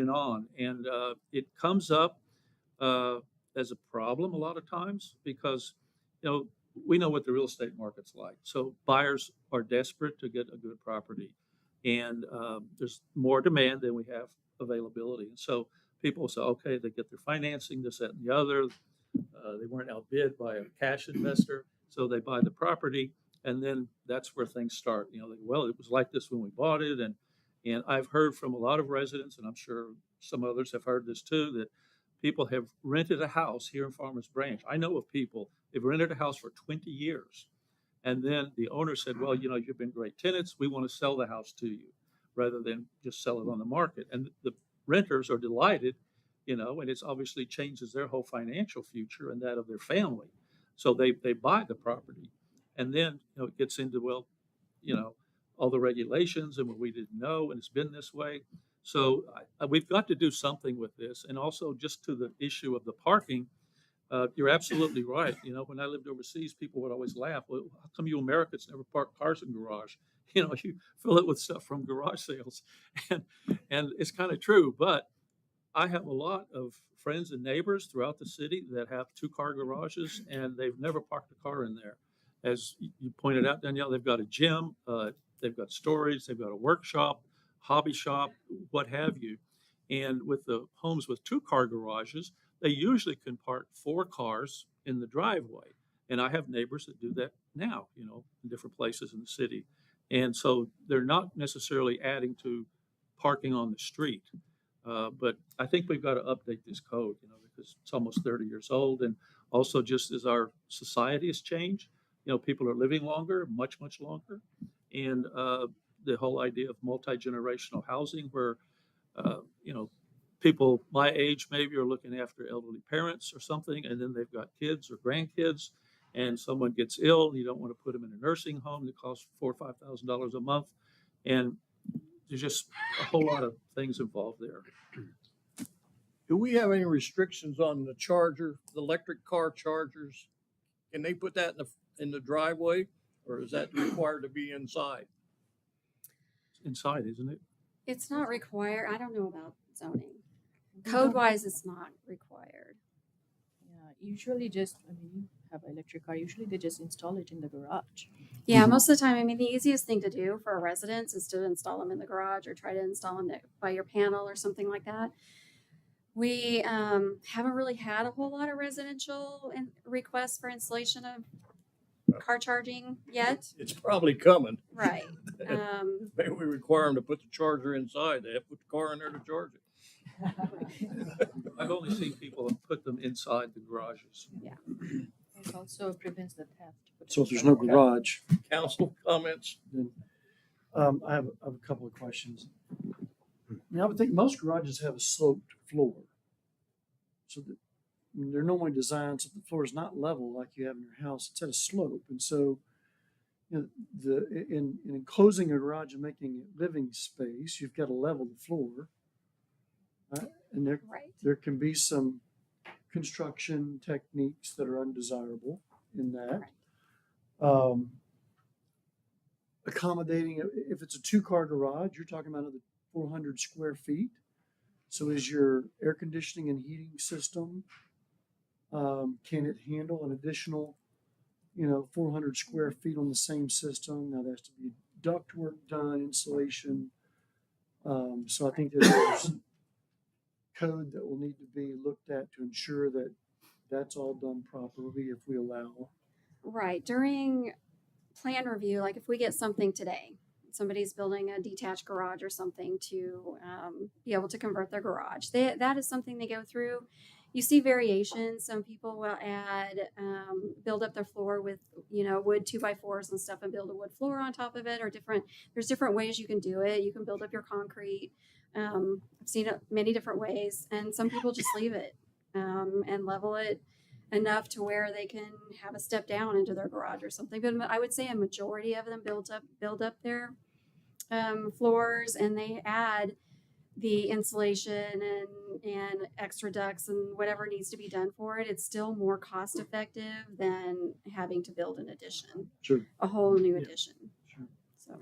And it comes up as a problem a lot of times because, we know what the real estate market's like. So buyers are desperate to get a good property, and there's more demand than we have availability. And so people say, okay, they get their financing, this, that, and the other. They weren't outbid by a cash investor, so they buy the property, and then that's where things start. Well, it was like this when we bought it, and I've heard from a lot of residents, and I'm sure some others have heard this too, that people have rented a house here in Farmers Branch. I know of people, they've rented a house for 20 years. And then the owner said, well, you've been great tenants. We want to sell the house to you rather than just sell it on the market. And the renters are delighted, and it's obviously changes their whole financial future and that of their family. So they buy the property. And then, it gets into, all the regulations and what we didn't know, and it's been this way. So we've got to do something with this. And also just to the issue of the parking, you're absolutely right. When I lived overseas, people would always laugh. Well, how come you Americans never park cars in garage? You fill it with stuff from garage sales. And it's kind of true. But I have a lot of friends and neighbors throughout the city that have 2-car garages, and they've never parked a car in there. As you pointed out, Danielle, they've got a gym, they've got storage, they've got a workshop, hobby shop, what have you. And with the homes with 2-car garages, they usually can park 4 cars in the driveway. And I have neighbors that do that now, in different places in the city. And so they're not necessarily adding to parking on the street. But I think we've got to update this code, because it's almost 30 years old. And also just as our society has changed, people are living longer, much, much longer. And the whole idea of multi-generational housing where, people my age maybe are looking after elderly parents or something, and then they've got kids or grandkids. and someone gets ill, you don't want to put them in a nursing home that costs $4,000 or $5,000 a month. And there's just a whole lot of things involved there. Do we have any restrictions on the charger, the electric car chargers? Can they put that in the driveway, or is that required to be inside? Inside, isn't it? It's not required. I don't know about zoning. Code wise, it's not required. Yeah, usually just, I mean, you have an electric car, usually they just install it in the garage. Yeah, most of the time, I mean, the easiest thing to do for a residence is to install them in the garage or try to install them by your panel or something like that. We haven't really had a whole lot of residential requests for installation of car charging yet. It's probably coming. Right. Maybe we require them to put the charger inside. They have to put the car in there to charge it. I've only seen people put them inside the garages. Yeah. It also prevents the theft. So if there's no garage, Council comments? then, I have a couple of questions. Now, I would think most garages have a sloped floor. So that, I mean, they're normally designed so the floor is not level like you have in your house. It's at a slope. And so, you know, in enclosing a garage and making it living space, you've got to level the floor. And there can be some construction techniques that are undesirable in that. Accommodating, if it's a 2-car garage, you're talking about another 400 square feet. So is your air conditioning and heating system, can it handle an additional, 400 square feet on the same system? Now there has to be ductwork done, insulation. So I think that there's code that will need to be looked at to ensure that that's all done properly if we allow. Right. During plan review, like if we get something today, somebody's building a detached garage or something to be able to convert their garage. That is something they go through. You see variations. Some people will add, build up their floor with, wood 2x4s and stuff and build a wood floor on top of it, or there's different ways you can do it. You can build up your concrete. I've seen it many different ways, and some people just leave it and level it enough to where they can have a step down into their garage or something. But I would say a majority of them build up their floors, and they add the insulation and extra ducts and whatever needs to be done for it. It's still more cost effective than having to build an addition, Sure. a whole new addition. Sure. So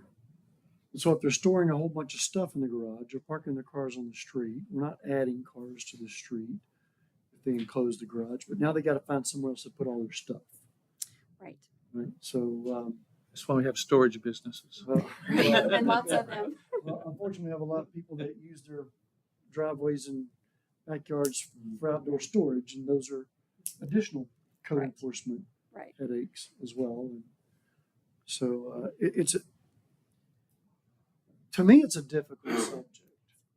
So if they're storing a whole bunch of stuff in the garage or parking their cars on the street, we're not adding cars to the street if they enclose the garage, but now they got to find somewhere else to put all their stuff. right. Right. So, That's why we have storage businesses. And lots of them. well, unfortunately, we have a lot of people that use their driveways and backyards for outdoor storage, and those are additional code Right. enforcement Right. headaches as well. And so to me, it's a difficult subject.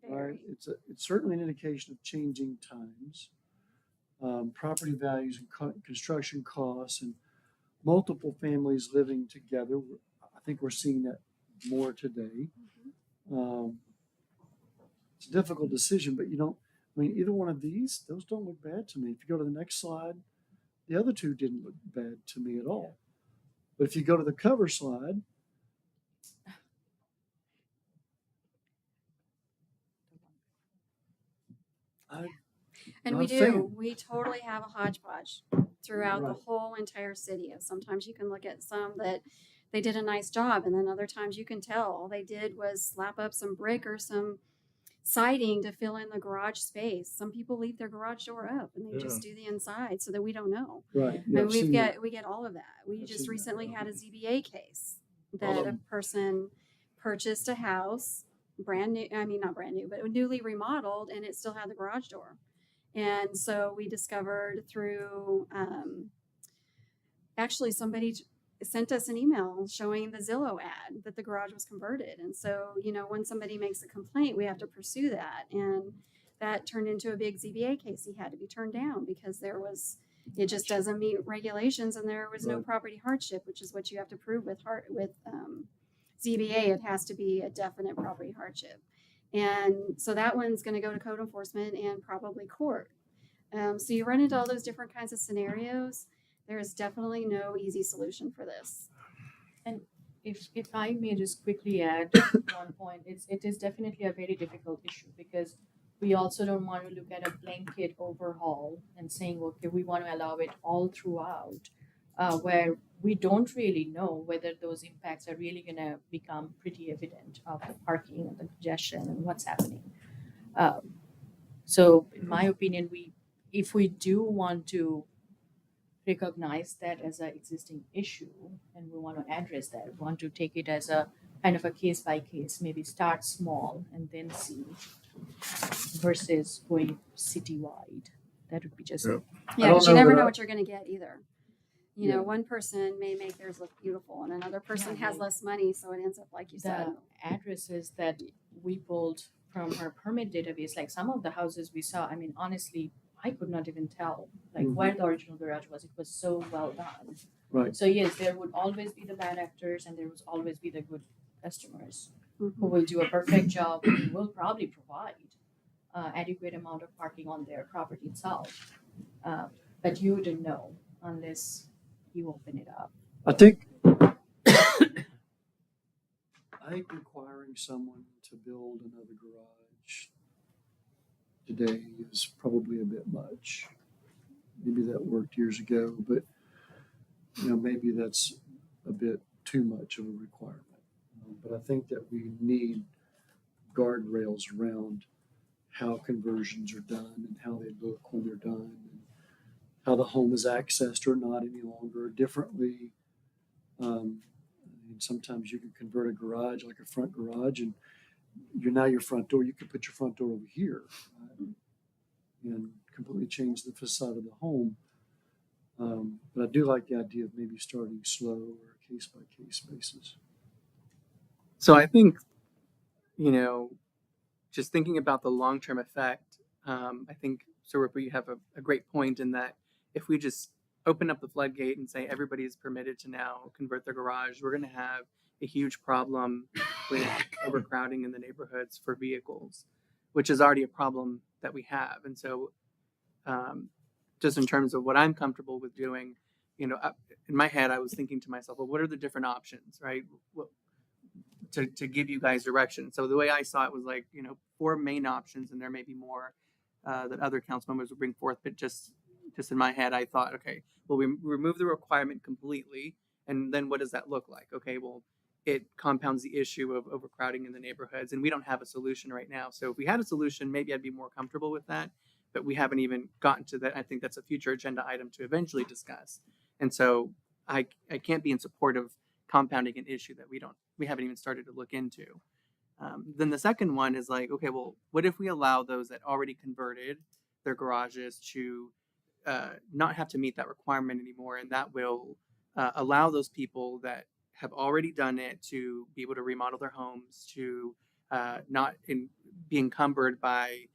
Right? It's certainly an indication of changing times, property values and construction costs, and multiple families living together. I think we're seeing that more today. It's a difficult decision, but either one of these, those don't look bad to me. If you go to the next slide, the other two didn't look bad to me at all. But if you go to the cover slide, And Not we a do. fan. We totally have a hodgepodge throughout the Right. whole entire city. And sometimes you can look at some that they did a nice job, and then other times you can tell all they did was slap up some brick or some siding to fill in the garage space. Some people leave their garage door up and they just do the inside so that we don't know. right? yeah, And I've seen that. we get all of that. We I've just seen that. recently had a ZBA case that a person purchased a house, brand new, I mean, not brand new, but newly remodeled, and it still had the garage door. And so we discovered through, actually somebody sent us an email showing the Zillow ad that the garage was converted. And so, when somebody makes a complaint, we have to pursue that. And that turned into a big ZBA case. He had to be turned down because it just doesn't meet regulations, and there was no Right. property hardship, which is what you have to prove with ZBA. It has to be a definite property hardship. And so that one's going to go to code enforcement and probably court. So you run into all those different kinds of scenarios. There is definitely no easy solution for this. If I may just quickly add one point, it is definitely a very difficult issue because we also don't want to look at a blanket overhaul and saying, okay, we want to allow it all throughout, where we don't really know whether those impacts are really going to become pretty evident of the parking and the congestion and what's happening. So in my opinion, if we do want to recognize that as an existing issue and we want to address that, we want to take it as a kind of a case by case, maybe start small and then see versus going citywide. That would be just Yeah. Yeah, don't because you know never that know I- what you're going to get either. You Yeah. know, one person may make theirs look beautiful and another person has less money, so it ends up like you said. the addresses that we pulled from our permit database, like some of the houses we saw, I mean, honestly, I could not even tell like where the original garage was. It was so well done. Right. So yes, there would always be the bad actors and there would always be the good customers Mhm. who will do a perfect job and will probably provide adequate amount of parking on their property itself. But you wouldn't know unless you open it up. I think requiring someone to build another garage today is probably a bit much. Maybe that worked years ago, but maybe that's a bit too much of a requirement. But I think that we need guardrails around how conversions are done and how they look when they're done, and how the home is accessed or not any longer differently. And sometimes you can convert a garage, like a front garage, and your front door, you can put your front door over here and completely change the facade of the home. But I do like the idea of maybe starting slow or case by case basis. So I think, just thinking about the long-term effect, I think, Sir Ripper, you have a great point in that if we just open up the floodgate and say everybody is permitted to now convert their garage, we're going to have a huge problem with overcrowding in the neighborhoods for vehicles, which is already a problem that we have. And so just in terms of what I'm comfortable with doing, in my head, I was thinking to myself, well, what are the different options, right? To give you guys direction. So the way I saw it was like, 4 main options, and there may be more that other council members would bring forth, but just in my head, I thought, okay, well, we remove the requirement completely, and then what does that look like? Okay, well, it compounds the issue of overcrowding in the neighborhoods, and we don't have a solution right now. So if we had a solution, maybe I'd be more comfortable with that, but we haven't even gotten to that. I think that's a future agenda item to eventually discuss. And so I can't be in support of compounding an issue that we haven't even started to look into. Then the second one is like, okay, well, what if we allow those that already converted their garages to not have to meet that requirement anymore, and that will allow those people that have already done it to be able to remodel their homes, to not be encumbered by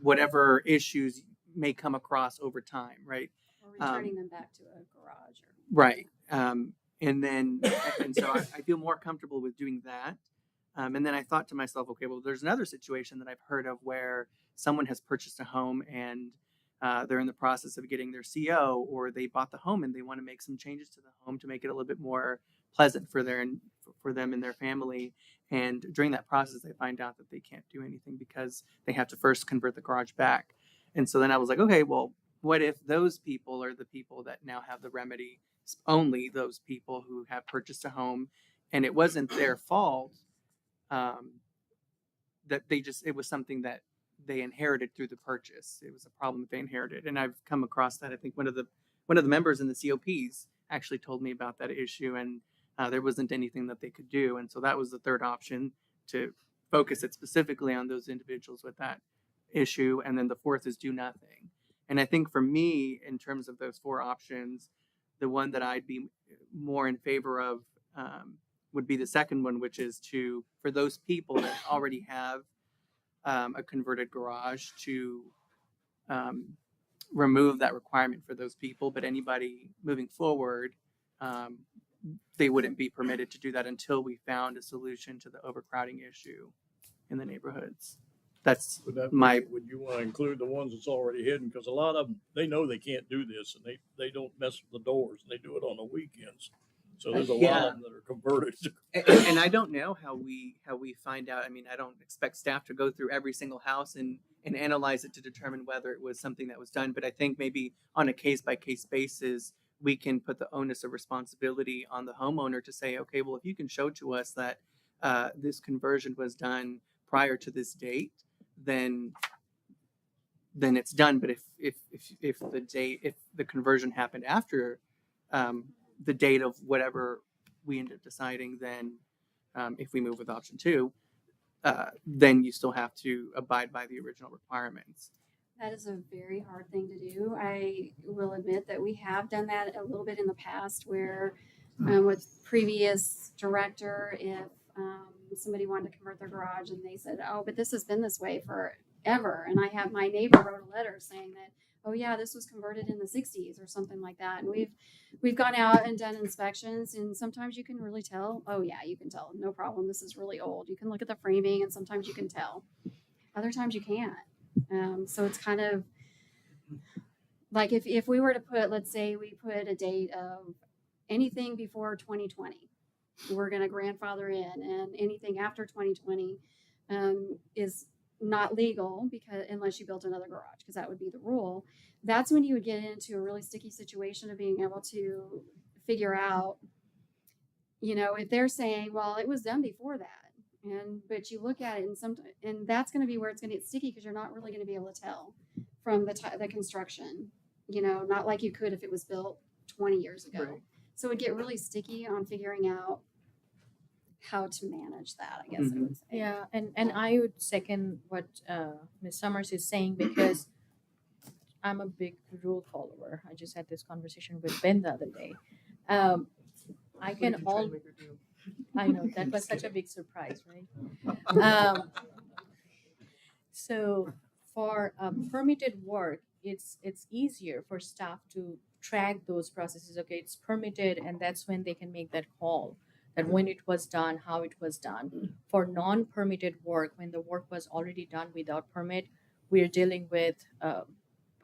whatever issues may come across over time, right? Or returning them back to a garage. Right. And so I feel more comfortable with doing that. And then I thought to myself, okay, well, there's another situation that I've heard of where someone has purchased a home and they're in the process of getting their CO, or they bought the home and they want to make some changes to the home to make it a little bit more pleasant for them and their family. And during that process, they find out that they can't do anything because they have to first convert the garage back. And so then I was like, okay, well, what if those people are the people that now have the remedy? Only those people who have purchased a home, and it wasn't their fault, that it was something that they inherited through the purchase. It was a problem that they inherited. And I've come across that. I think one of the members in the COPs actually told me about that issue, and there wasn't anything that they could do. And so that was the third option, to focus it specifically on those individuals with that issue. And then the fourth is do nothing. And I think for me, in terms of those 4 options, the one that I'd be more in favor of would be the second one, which is for those people that already have a converted garage, to remove that requirement for those people. But anybody moving forward, they wouldn't be permitted to do that until we found a solution to the overcrowding issue in the neighborhoods. That's Would that, my, would you want to include the ones that's already hidden? Because a lot of them, they know they can't do this and they don't mess with the doors and they do it on the weekends. So there's a lot Yeah. of them that are converted. and I don't know how we find out. I mean, I don't expect staff to go through every single house and analyze it to determine whether it was something that was done. But I think maybe on a case by case basis, we can put the onus of responsibility on the homeowner to say, okay, well, if you can show to us that this conversion was done prior to this date, then it's done. But if the conversion happened after the date of whatever we end up deciding, then if we move with option 2, then you still have to abide by the original requirements. That is a very hard thing to do. I will admit that we have done that a little bit in the past where with previous director, if somebody wanted to convert their garage and they said, oh, but this has been this way forever. And I have my neighbor wrote a letter saying that, oh yeah, this was converted in the 60s or something like that. And we've gone out and done inspections and sometimes you can really tell, oh yeah, you can tell, no problem, this is really old. You can look at the framing and sometimes you can tell. Other times you can't. So it's kind of like if we were to put, let's say we put a date of anything before 2020, we're going to grandfather in, and anything after 2020 is not legal because unless you built another garage, because that would be the rule. That's when you would get into a really sticky situation of being able to figure out, if they're saying, well, it was done before that. But you look at it and that's going to be where it's going to get sticky because you're not really going to be able to tell from the construction, not like you could if it was built 20 years ago. Right. So it would get really sticky on figuring out how to manage that, I guess I would say. Yeah, and I would second what Ms. Summers is saying because I'm a big rule follower. I just had this conversation with Ben the other day. I know that was such a big surprise, right? So for permitted work, it's easier for staff to track those processes. Okay, it's permitted, and that's when they can make that call, that when it was done, how it was done. For non-permitted work, when the work was already done without permit, we're dealing with,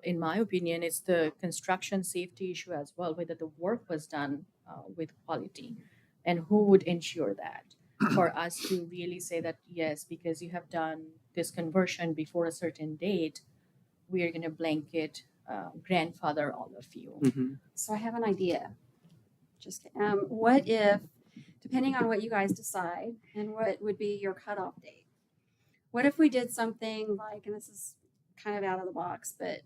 in my opinion, it's the construction safety issue as well, whether the work was done with quality. And who would ensure that for us to really say that, yes, because you have done this conversion before a certain date, we are going to blanket grandfather all of you. Mm-hmm. So I have an idea. Just what if, depending on what you guys decide and what would be your cutoff date, what if we did something like, and this is kind of out of the box, but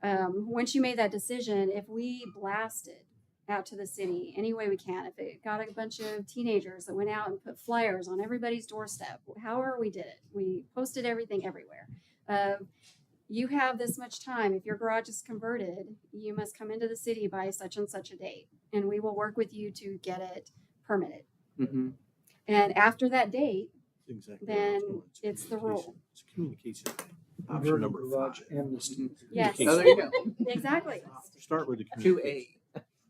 once you made that decision, if we blasted out to the city any way we can, if it got a bunch of teenagers that went out and put flyers on everybody's doorstep, however we did it, we posted everything everywhere. You have this much time. If your garage is converted, you must come into the city by such and such a date, and we will work with you to get it permitted. Mm-hmm. And after that date, Exactly. then it's the rule. It's communication. Option Converted number garage 5. amnesty. Yes. Oh, there you go. Exactly. Start with the 2A. communication.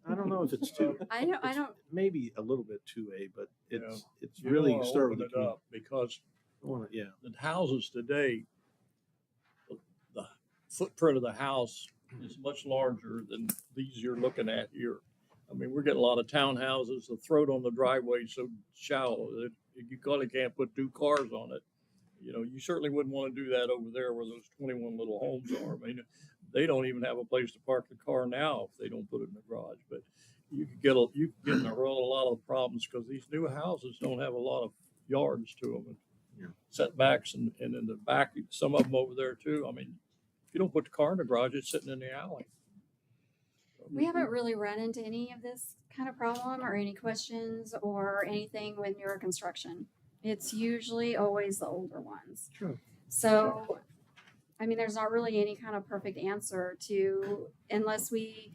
I don't know if it's 2. I don't. Maybe a little bit 2A, but it's You really don't wanna start with open the it up because communication. Yeah. the houses today, the footprint of the house is much larger than these you're looking at here. I mean, we're getting a lot of townhouses. The throat on the driveway is so shallow that you probably can't put 2 cars on it. You certainly wouldn't want to do that over there where those 21 little homes are. I mean, they don't even have a place to park the car now if they don't put it in the garage. But you could get in a lot of problems because these new houses don't have a lot of yards to them and setbacks, and in the back, some of them over there too. I mean, if you don't put the car in the garage, it's sitting in the alley. We haven't really run into any of this kind of problem or any questions or anything when you're construction. It's usually always the older ones. True. So, I mean, there's not really any kind of perfect answer to, unless we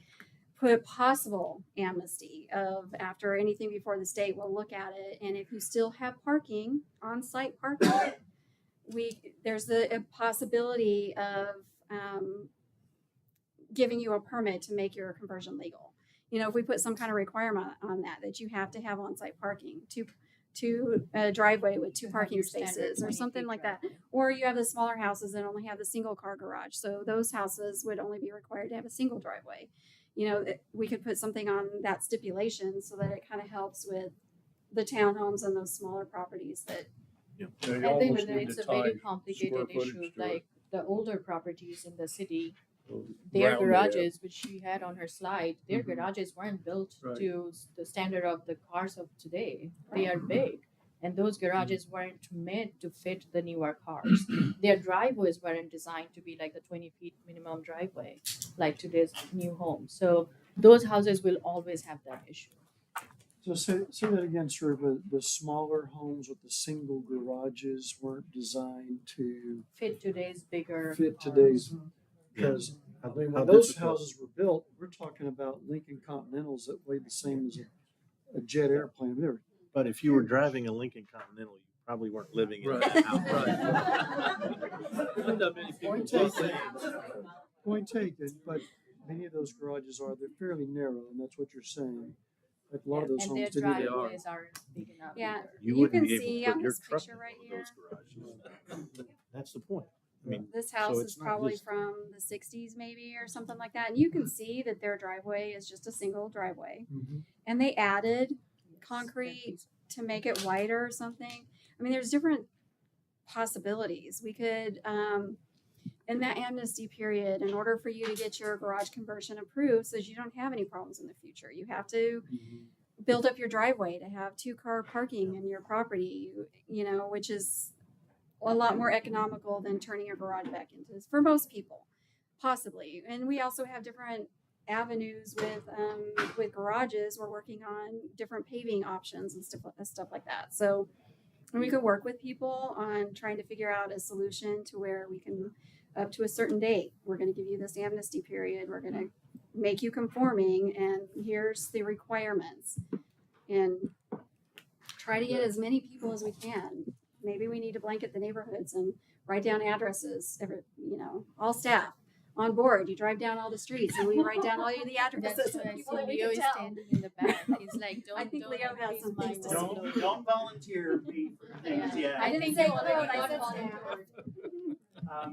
put possible amnesty of after anything before the state, we'll look at it. And if you still have parking, on-site parking, there's a possibility of giving you a permit to make your conversion legal. If we put some kind of requirement on that you have to have on-site parking a driveway with two To have parking your standard spaces or 20 something feet like that. driveway. Or you have the smaller houses that only have the single car garage. So those houses would only be required to have a single driveway. You know, we could put something on that stipulation so that it kind of helps with the townhomes and those smaller properties that, Yeah, I you think almost that need it's to a very tie complicated square footage issue, to it. like the older properties in the city, Those their round area. garages, which she had on her slide, their Mhm. garages weren't built Right. to the standard of the cars of today. They are big. And those garages weren't meant to fit the newer cars. Their driveways weren't designed to be like the 20 feet minimum driveway, like today's new homes. So those houses will always have that issue. So say that again, sir. The smaller homes with the single garages weren't designed to Fit today's bigger fit cars. today's, because I mean, How when those difficult? houses were built, we're talking about Lincoln Continentals that weighed the same as a jet airplane. They were But if you were driving a Lincoln Continental, you probably weren't living in Right. that house. Not that many people Point do taken. that. Point taken, but many of those garages they're fairly narrow, and that's what you're saying. Like a lot of those And homes their didn't even. driveways aren't big enough. yeah. either. You You wouldn't can be able see to put on your this truck picture in right one of those garages. That's the point. I mean, This house it's is not probably just- from the 60s maybe or something like that. And you can see that their driveway is just a single driveway. Mhm. And they added Yes, concrete to make it wider or something. I mean, there's different possibilities. We could, in that amnesty period, in order for you to get your garage conversion approved so that you don't have any problems in the future, you have to build up your driveway to have 2-car parking in your property, you know, which is a lot more economical than turning your garage back into this for most people, possibly. And we also have different avenues with garages. We're working on different paving options and stuff like that. So we could work with people on trying to figure out a solution to where we can, up to a certain date, we're going to give you this amnesty period. We're going to make you conforming, and here's the requirements, and try to get as many people as we can. Maybe we need to blanket the neighborhoods and write down addresses. All staff on board. You drive down all the streets, and we write down all the addresses That's of why I people see that we Leo can is tell. standing in the back. He's like, don't, I think don't Leo has increase some my things to say. workload. Don't volunteer me for things yet. I didn't think say you code, already I got said volunteered. staff.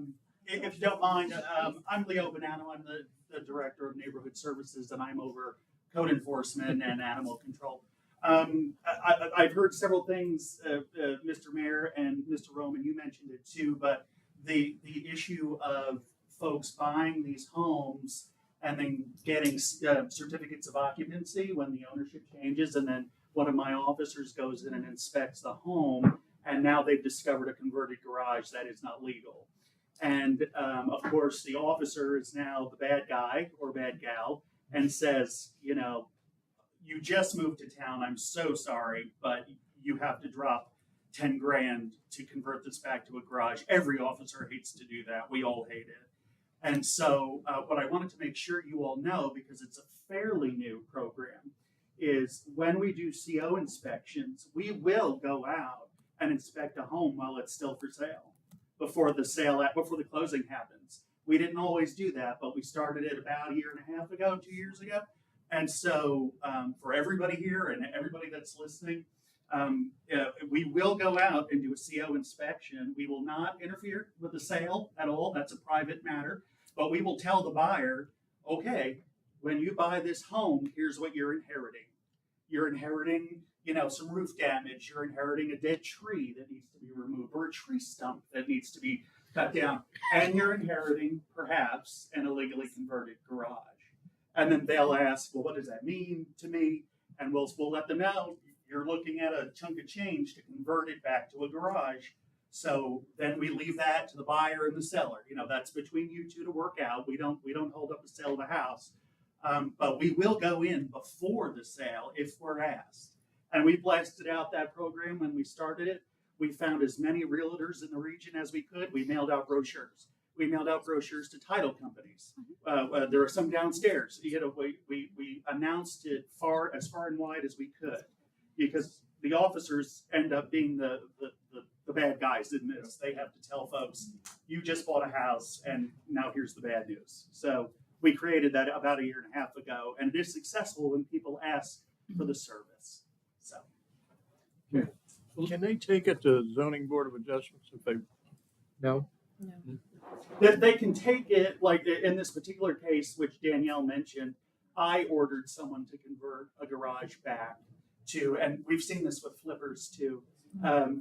If you don't mind, I'm Leo Bonanno. I'm the Director of Neighborhood Services, and I'm over code enforcement and animal control. I've heard several things, Mr. Mayor and Mr. Roman, you mentioned it too, but the issue of folks buying these homes and then getting certificates of occupancy when the ownership changes, and then one of my officers goes in and inspects the home, and now they've discovered a converted garage that is not legal. And of course, the officer is now the bad guy or bad gal and says, you just moved to town. I'm so sorry, but you have to drop 10 grand to convert this back to a garage. Every officer hates to do that. We all hate it. And so what I wanted to make sure you all know, because it's a fairly new program, is when we do CO inspections, we will go out and inspect a home while it's still for sale before the closing happens. We didn't always do that, but we started it about a year and a half ago, 2 years ago. And so for everybody here and everybody that's listening, we will go out and do a CO inspection. We will not interfere with the sale at all. That's a private matter. But we will tell the buyer, okay, when you buy this home, here's what you're inheriting. You're inheriting, some roof damage. You're inheriting a dead tree that needs to be removed, or a tree stump that needs to be cut down. And you're inheriting, perhaps, an illegally converted garage. And then they'll ask, well, what does that mean to me? And we'll let them know you're looking at a chunk of change to convert it back to a garage. So then we leave that to the buyer and the seller. That's between you two to work out. We don't hold up the sale of the house. But we will go in before the sale if we're asked. And we blasted out that program when we started it. We found as many realtors in the region as we could. We mailed out brochures. We mailed out brochures to title companies. There are some downstairs. We announced it as far and wide as we could, because the officers end up being the bad guys in this. They have to tell folks, you just bought a house and now here's the bad news. So we created that about a year and a half ago, and it is successful when people ask for the service. So. Can they take it to zoning board of adjustments if they? No? That they can take it, like in this particular case, which Danielle mentioned, I ordered someone to convert a garage back to, and we've seen this with flippers too.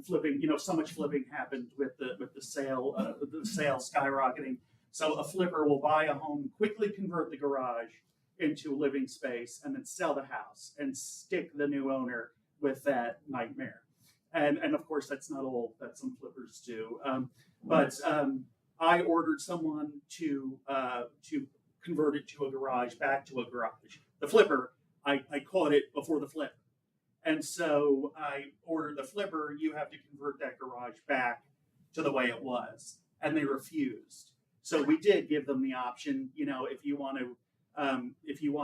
Flipping, so much flipping happened with the sale skyrocketing. So a flipper will buy a home, quickly convert the garage into a living space, and then sell the house and stick the new owner with that nightmare. And of course, that's not all that some flippers do. But I ordered someone to convert it to a garage, back to a garage. The flipper, I caught it before the flip. And so I ordered the flipper, you have to convert that garage back to the way it was. And they refused. So we did give them the option, if you want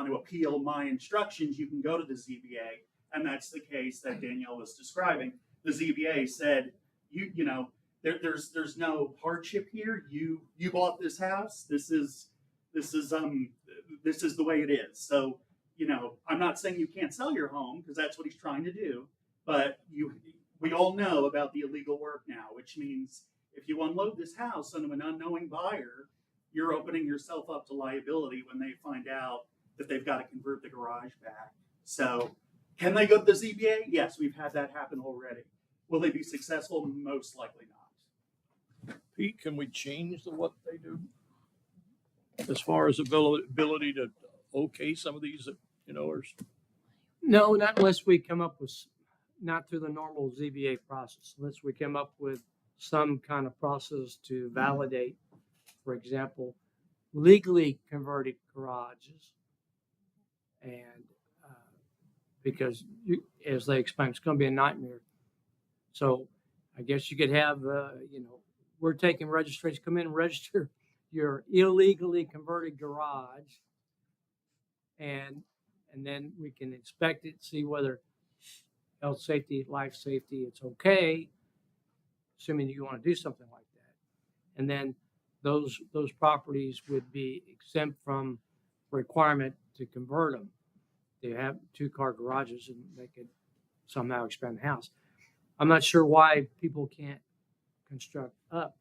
to appeal my instructions, you can go to the ZBA. And that's the case that Danielle was describing. The ZBA said, there's no hardship here. You bought this house. This is the way it is. So, I'm not saying you can't sell your home because that's what he's trying to do. But we all know about the illegal work now, which means if you unload this house onto an unknowing buyer, you're opening yourself up to liability when they find out that they've got to convert the garage back. So can they go to the ZBA? Yes, we've had that happen already. Will they be successful? Most likely not. Pete, can we change what they do? As far as ability to okay some of these, or No, not unless we come up with, not through the normal ZBA process, unless we come up with some kind of process to validate, for example, legally converted garages. And because as they explained, it's going to be a nightmare. So I guess you could have, we're taking registration, come in and register your illegally converted garage. And then we can inspect it, see whether health safety, life safety, it's okay, assuming you want to do something like that. And then those properties would be exempt from requirement to convert them. They have 2-car garages and they could somehow expand the house. I'm not sure why people can't construct up,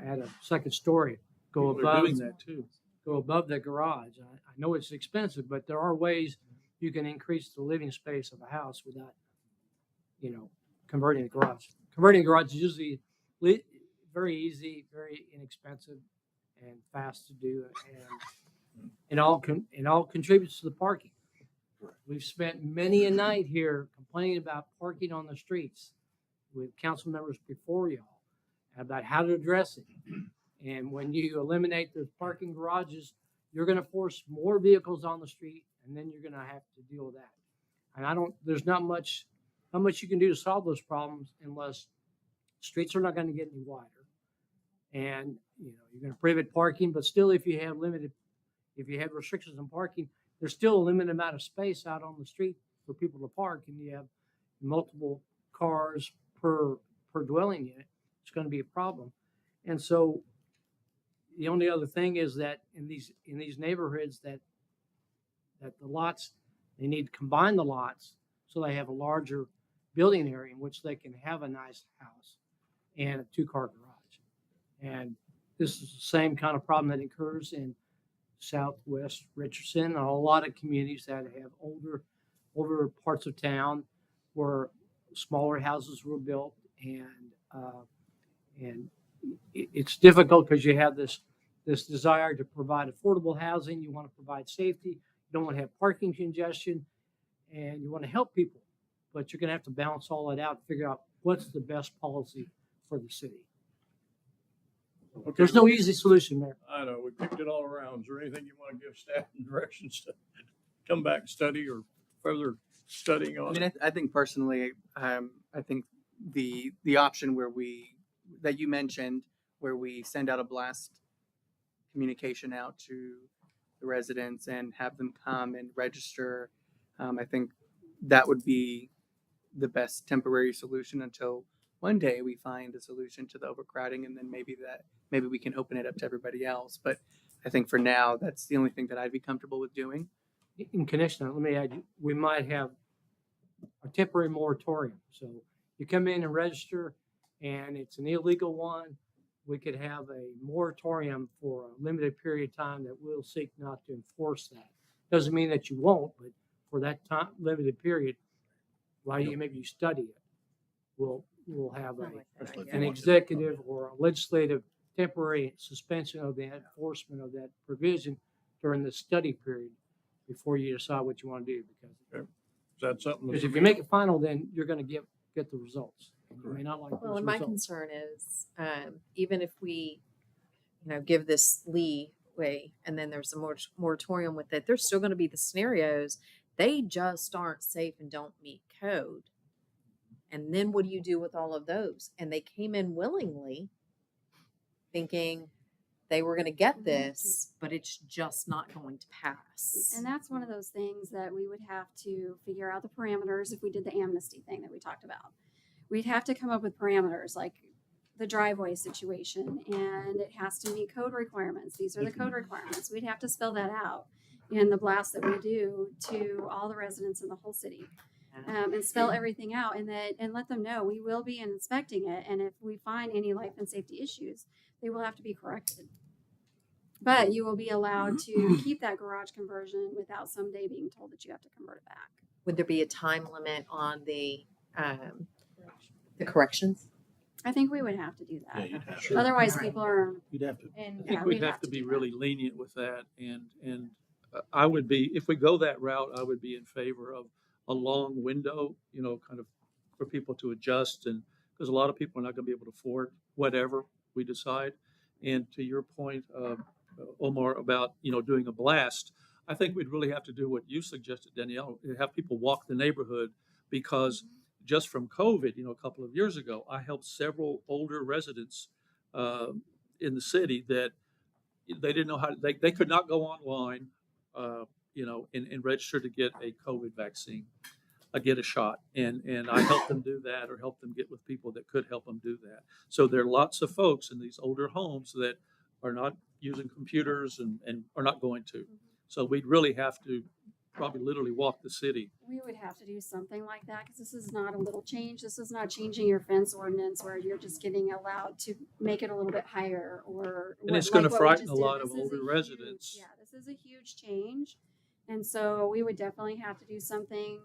add a second story, go people are above doing that too. Go above the garage. I know it's expensive, but there are ways you can increase the living space of a house without, converting the garage. Converting a garage is usually very easy, very inexpensive, and fast to do, and it all contributes to the parking. We've spent many a night here complaining about parking on the streets with council members before y'all about how to address it. And when you eliminate those parking garages, you're going to force more vehicles on the street, and then you're going to have to deal with that. And there's not much you can do to solve those problems unless streets are not going to get any wider. And, you're going to prohibit parking, but still, if you have restrictions on parking, there's still a limited amount of space out on the street for people to park, and you have multiple cars per dwelling unit. It's going to be a problem. And so the only other thing is that in these neighborhoods that the lots, they need to combine the lots so they have a larger building area in which they can have a nice house and a 2-car garage. And this is the same kind of problem that occurs in Southwest Richardson and a lot of communities that have older parts of town where smaller houses were built, and it's difficult because you have this desire to provide affordable housing. You want to provide safety. You don't want to have parking congestion, and you want to help people. But you're going to have to balance all that out and figure out what's the best policy for the city. Okay. There's no easy solution there. I know, we picked it all around. Is there anything you want to give staff and directions to come back and study or further studying on it? I think personally, I think the option that you mentioned, where we send out a blast communication out to the residents and have them come and register, I think that would be the best temporary solution until one day we find a solution to the overcrowding, and then maybe we can open it up to everybody else. But I think for now, that's the only thing that I'd be comfortable with doing. In connection, let me add, we might have a temporary moratorium. So you come in and register and it's an illegal one, we could have a moratorium for a limited period of time that we'll seek not to enforce that. Doesn't mean that you won't, but for that time, limited period, while you, maybe you study it, we'll have I like that Especially if idea. an you want to- executive or a legislative temporary suspension of the enforcement of that provision during the study period before you decide what you want to do. Is that something? Because if you make it final, then you're going to get the results. You may not like Well, those and my results. concern is, even if we, give this leeway and then there's a moratorium with it, there's still going to be the scenarios. They just aren't safe and don't meet code. And then what do you do with all of those? And they came in willingly thinking they were going to get this, but it's just not going to pass. And that's one of those things that we would have to figure out the parameters if we did the amnesty thing that we talked about. We'd have to come up with parameters like the driveway situation, and it has to meet code requirements. These are the code requirements. We'd have to spell that out in the blast that we do to all the residents in the whole city. And spell everything out and let them know we will be inspecting it. And if we find any life and safety issues, they will have to be corrected. But you will be allowed to keep that garage conversion without someday being told that you have to convert it back. Would there be a time limit on the corrections? I think we would have to do Yeah, that. you'd have to. Otherwise, people are. You'd have to. And I think yeah, we'd have to be do that. really lenient with that, and I would be, if we go that route, I would be in favor of a long window, kind of for people to adjust, and because a lot of people are not going to be able to afford whatever we decide. And to your point, Omar, about doing a blast, I think we'd really have to do what you suggested, Danielle, have people walk the neighborhood, because just from COVID, a couple of years ago, I helped several older residents in the city that they didn't know how they could not go online, and register to get a COVID vaccine, get a shot. And I helped them do that, or helped them get with people that could help them do that. So there are lots of folks in these older homes that are not using computers and are not going to. So we'd really have to probably literally walk the city. We would have to do something like that because this is not a little change. This is not changing your fence ordinance where you're just getting allowed to make it a little bit higher or. And it's going to frighten a lot of older residents. Yeah, this is a huge change. And so we would definitely have to do something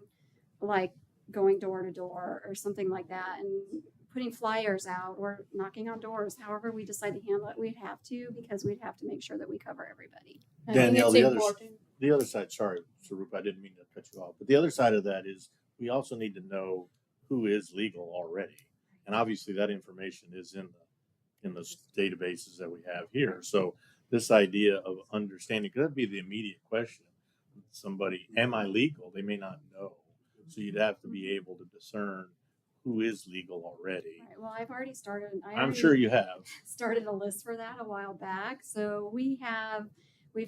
like going door to door or something like that and putting flyers out or knocking on doors. However we decide to handle it, we'd have to because we'd have to make sure that we cover everybody. Danielle, the other side, sorry, Sarup, I didn't mean to cut you off, but the other side of that is we also need to know who is legal already. And obviously that information is in the databases that we have here. So this idea of understanding, could that be the immediate question? Somebody, am I legal? They may not know. So you'd have to be able to discern who is legal already. Right, well, I've already started. I'm sure you have. Started a list for that a while back. So we've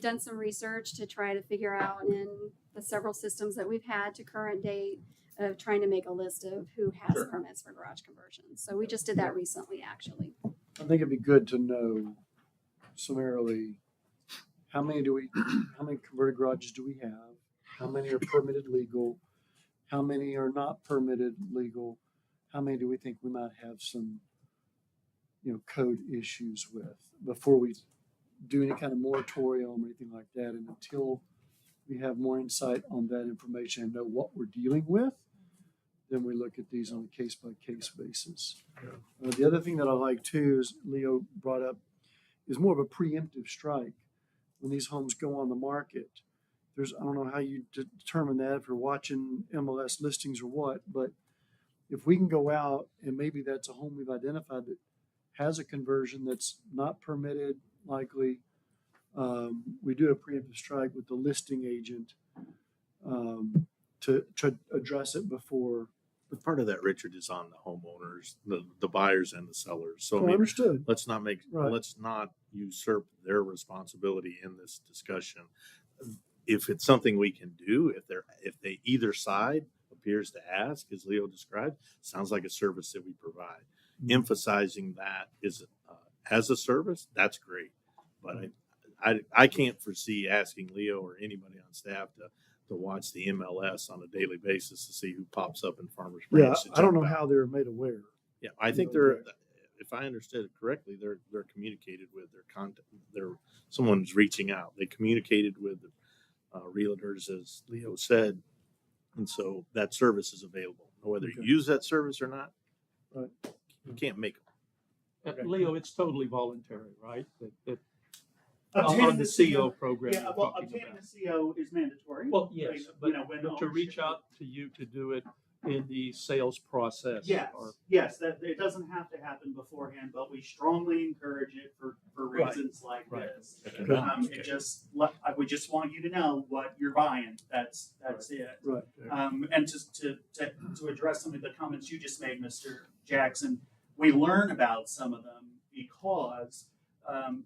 done some research to try to figure out in the several systems that we've had to current date of trying to make a list of who has permits for garage conversions. So we just did that recently, actually. I think it'd be good to know summarily, how many converted garages do we have? How many are permitted legal? How many are not permitted legal? How many do we think we might have some, code issues with before we do any kind of moratorium or anything like that? And until we have more insight on that information and know what we're dealing with, then we look at these on a case-by-case basis. The other thing that I like too is Leo brought up is more of a preemptive strike when these homes go on the market. I don't know how you determine that if you're watching MLS listings or what, but if we can go out and maybe that's a home we've identified that has a conversion that's not permitted, likely, we do a preemptive strike with the listing agent to address it before. But part of that, Richard, is on the homeowners, the buyers and the sellers. So Well, understood. let's not Right. let's not usurp their responsibility in this discussion. If it's something we can do, if they either side appears to ask, as Leo described, sounds like a service that we provide. Mm-hmm. Emphasizing that is as a service, that's great. But I can't foresee asking Leo or anybody on staff to to watch the MLS on a daily basis to see who pops up in Farmers Yeah, Branch. to I don't jump know out. how they were made aware. Yeah, I think they're, if I understood it correctly, they're communicated with, their contact, someone's reaching out. They communicated with the realtors, as Leo said, and so that service is available. Whether you Okay. use that service or not, Right. you can't make them. Leo, it's totally voluntary, right? That Obtaining on the CO program. Yeah, you're well, talking obtaining about. the CO is mandatory. Well, yes, You but, know, when but to ownership- reach out to you to do it in the sales process. Yes, or- yes, that, it doesn't have to happen beforehand, but we strongly encourage it for Right, reasons like right. this. Okay. We just want you to know what you're buying, that's it. Right. And to address some of the comments you just made, Mr. Jackson, we learn about some of them because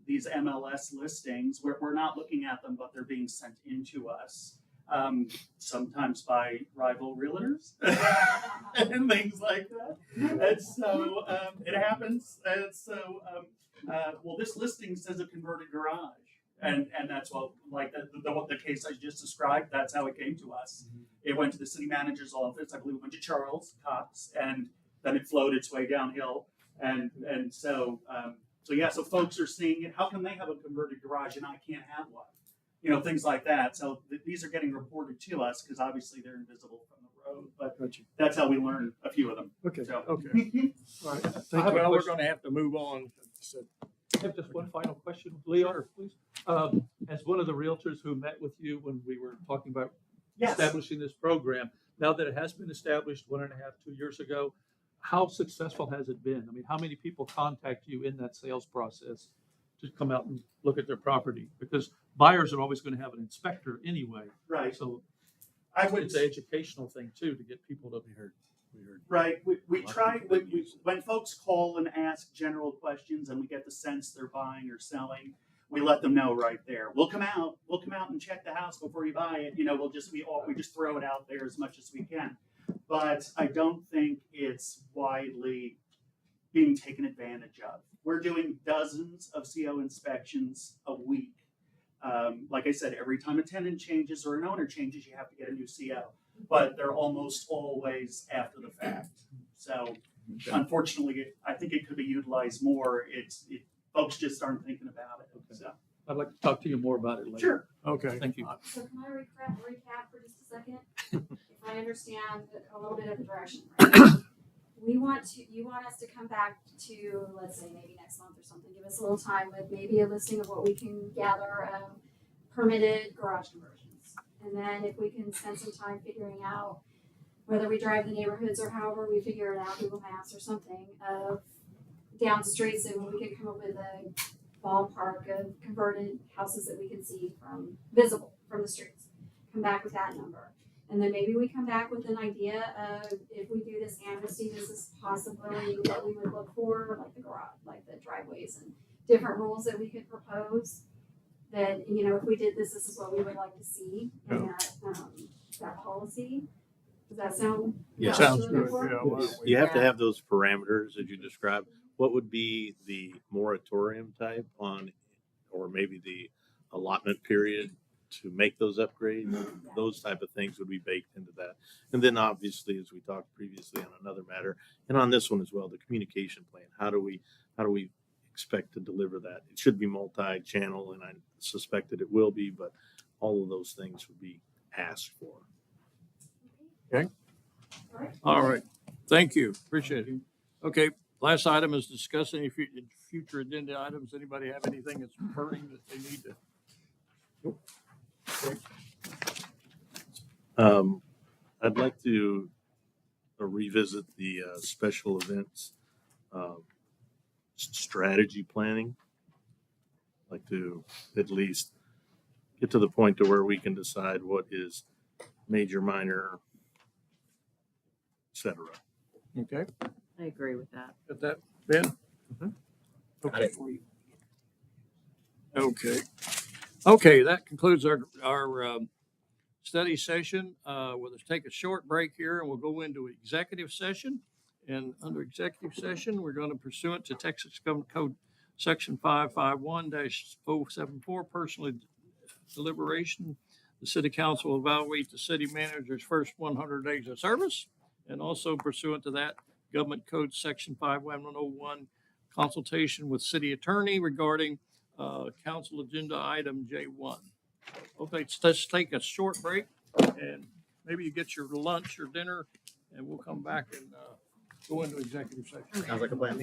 these MLS listings, we're not looking at them, but they're being sent into us. Sometimes by rival realtors and things like that. And so it happens. And so, well, this listing says a converted garage. And that's what, like the case I just described, that's how it came to us. It went to the city manager's office. I believe it went to Charles Cox, and then it flowed its way downhill. And so, so folks are seeing it. How come they have a converted garage and I can't have one? You know, things like that. So these are getting reported to us because obviously they're invisible from the road. But Gotcha. that's how we learn a few of them. Okay. So. Okay. All right. Thank you. Well, we're gonna have to move on. I have just one final question, Leo, please. As one of the realtors who met with you when we were talking about Yes. establishing this program, now that it has been established 1.5, 2 years ago, how successful has it been? I mean, how many people contact you in that sales process to come out and look at their property? Because buyers are always going to have an inspector anyway. Right. So I would it's an educational thing too, to get people to be heard. Right. We try, when folks call and ask general questions and we get the sense they're buying or selling, we let them know right there. We'll come out and check the house before you buy it. You know, we just throw it out there as much as we can. But I don't think it's widely being taken advantage of. We're doing dozens of CO inspections a week. Like I said, every time a tenant changes or an owner changes, you have to get a new CO. But they're almost always after the fact. So unfortunately, I think it could be utilized more. Folks just aren't thinking about it. So. I'd like to talk to you more about it later. Sure. Okay. Thank you. So can I recap for just a second? If I understand a little bit of the direction. You want us to come back to, let's say, maybe next month or something, give us a little time with maybe a listing of what we can gather of permitted garage conversions. And then if we can spend some time figuring out whether we drive the neighborhoods or however we figure it out, Google Maps or something, of down streets, and we can come up with a ballpark of converted houses that we can see from visible from the streets. Come back with that number. And then maybe we come back with an idea of, if we do this amnesty, this is possibly what we would look for, like the garage, like the driveways and different rules that we could propose. That, you know, if we did this, this is what we would like to see in that policy. Does that sound? Yeah. Sounds what you're good. looking Yeah, for? why don't we- You have to Yeah. have those parameters that you described. What would be the moratorium type on, or maybe the allotment period to make those upgrades? Those type of things would be baked into that. And then obviously, as we talked previously on another matter, and on this one as well, the communication plan. How do we expect to deliver that? It should be multi-channel, and I suspect that it will be, but all of those things would be asked for. All right. Thank you. Appreciate it. Okay. Last item is discuss any future agenda items. Anybody have anything that's burning that they need to? I'd like to revisit the special events strategy planning. I'd like to at least get to the point to where we can decide what is major, minor, et cetera. Okay. I agree with that. Got that, Ben? Mm-hmm. Okay. Okay. Okay, that concludes our study session. We'll just take a short break here and we'll go into executive session. And under executive session, we're going to pursuant to Texas Government Code Section 551-074, personal deliberation. The city council will evaluate the city manager's first 100 days of service, and also pursuant to that, Government Code Section 5101, consultation with city attorney regarding council agenda item J1. Okay, let's take a short break, and maybe you get your lunch or dinner, and we'll come back and go into executive session. Sounds like a plan.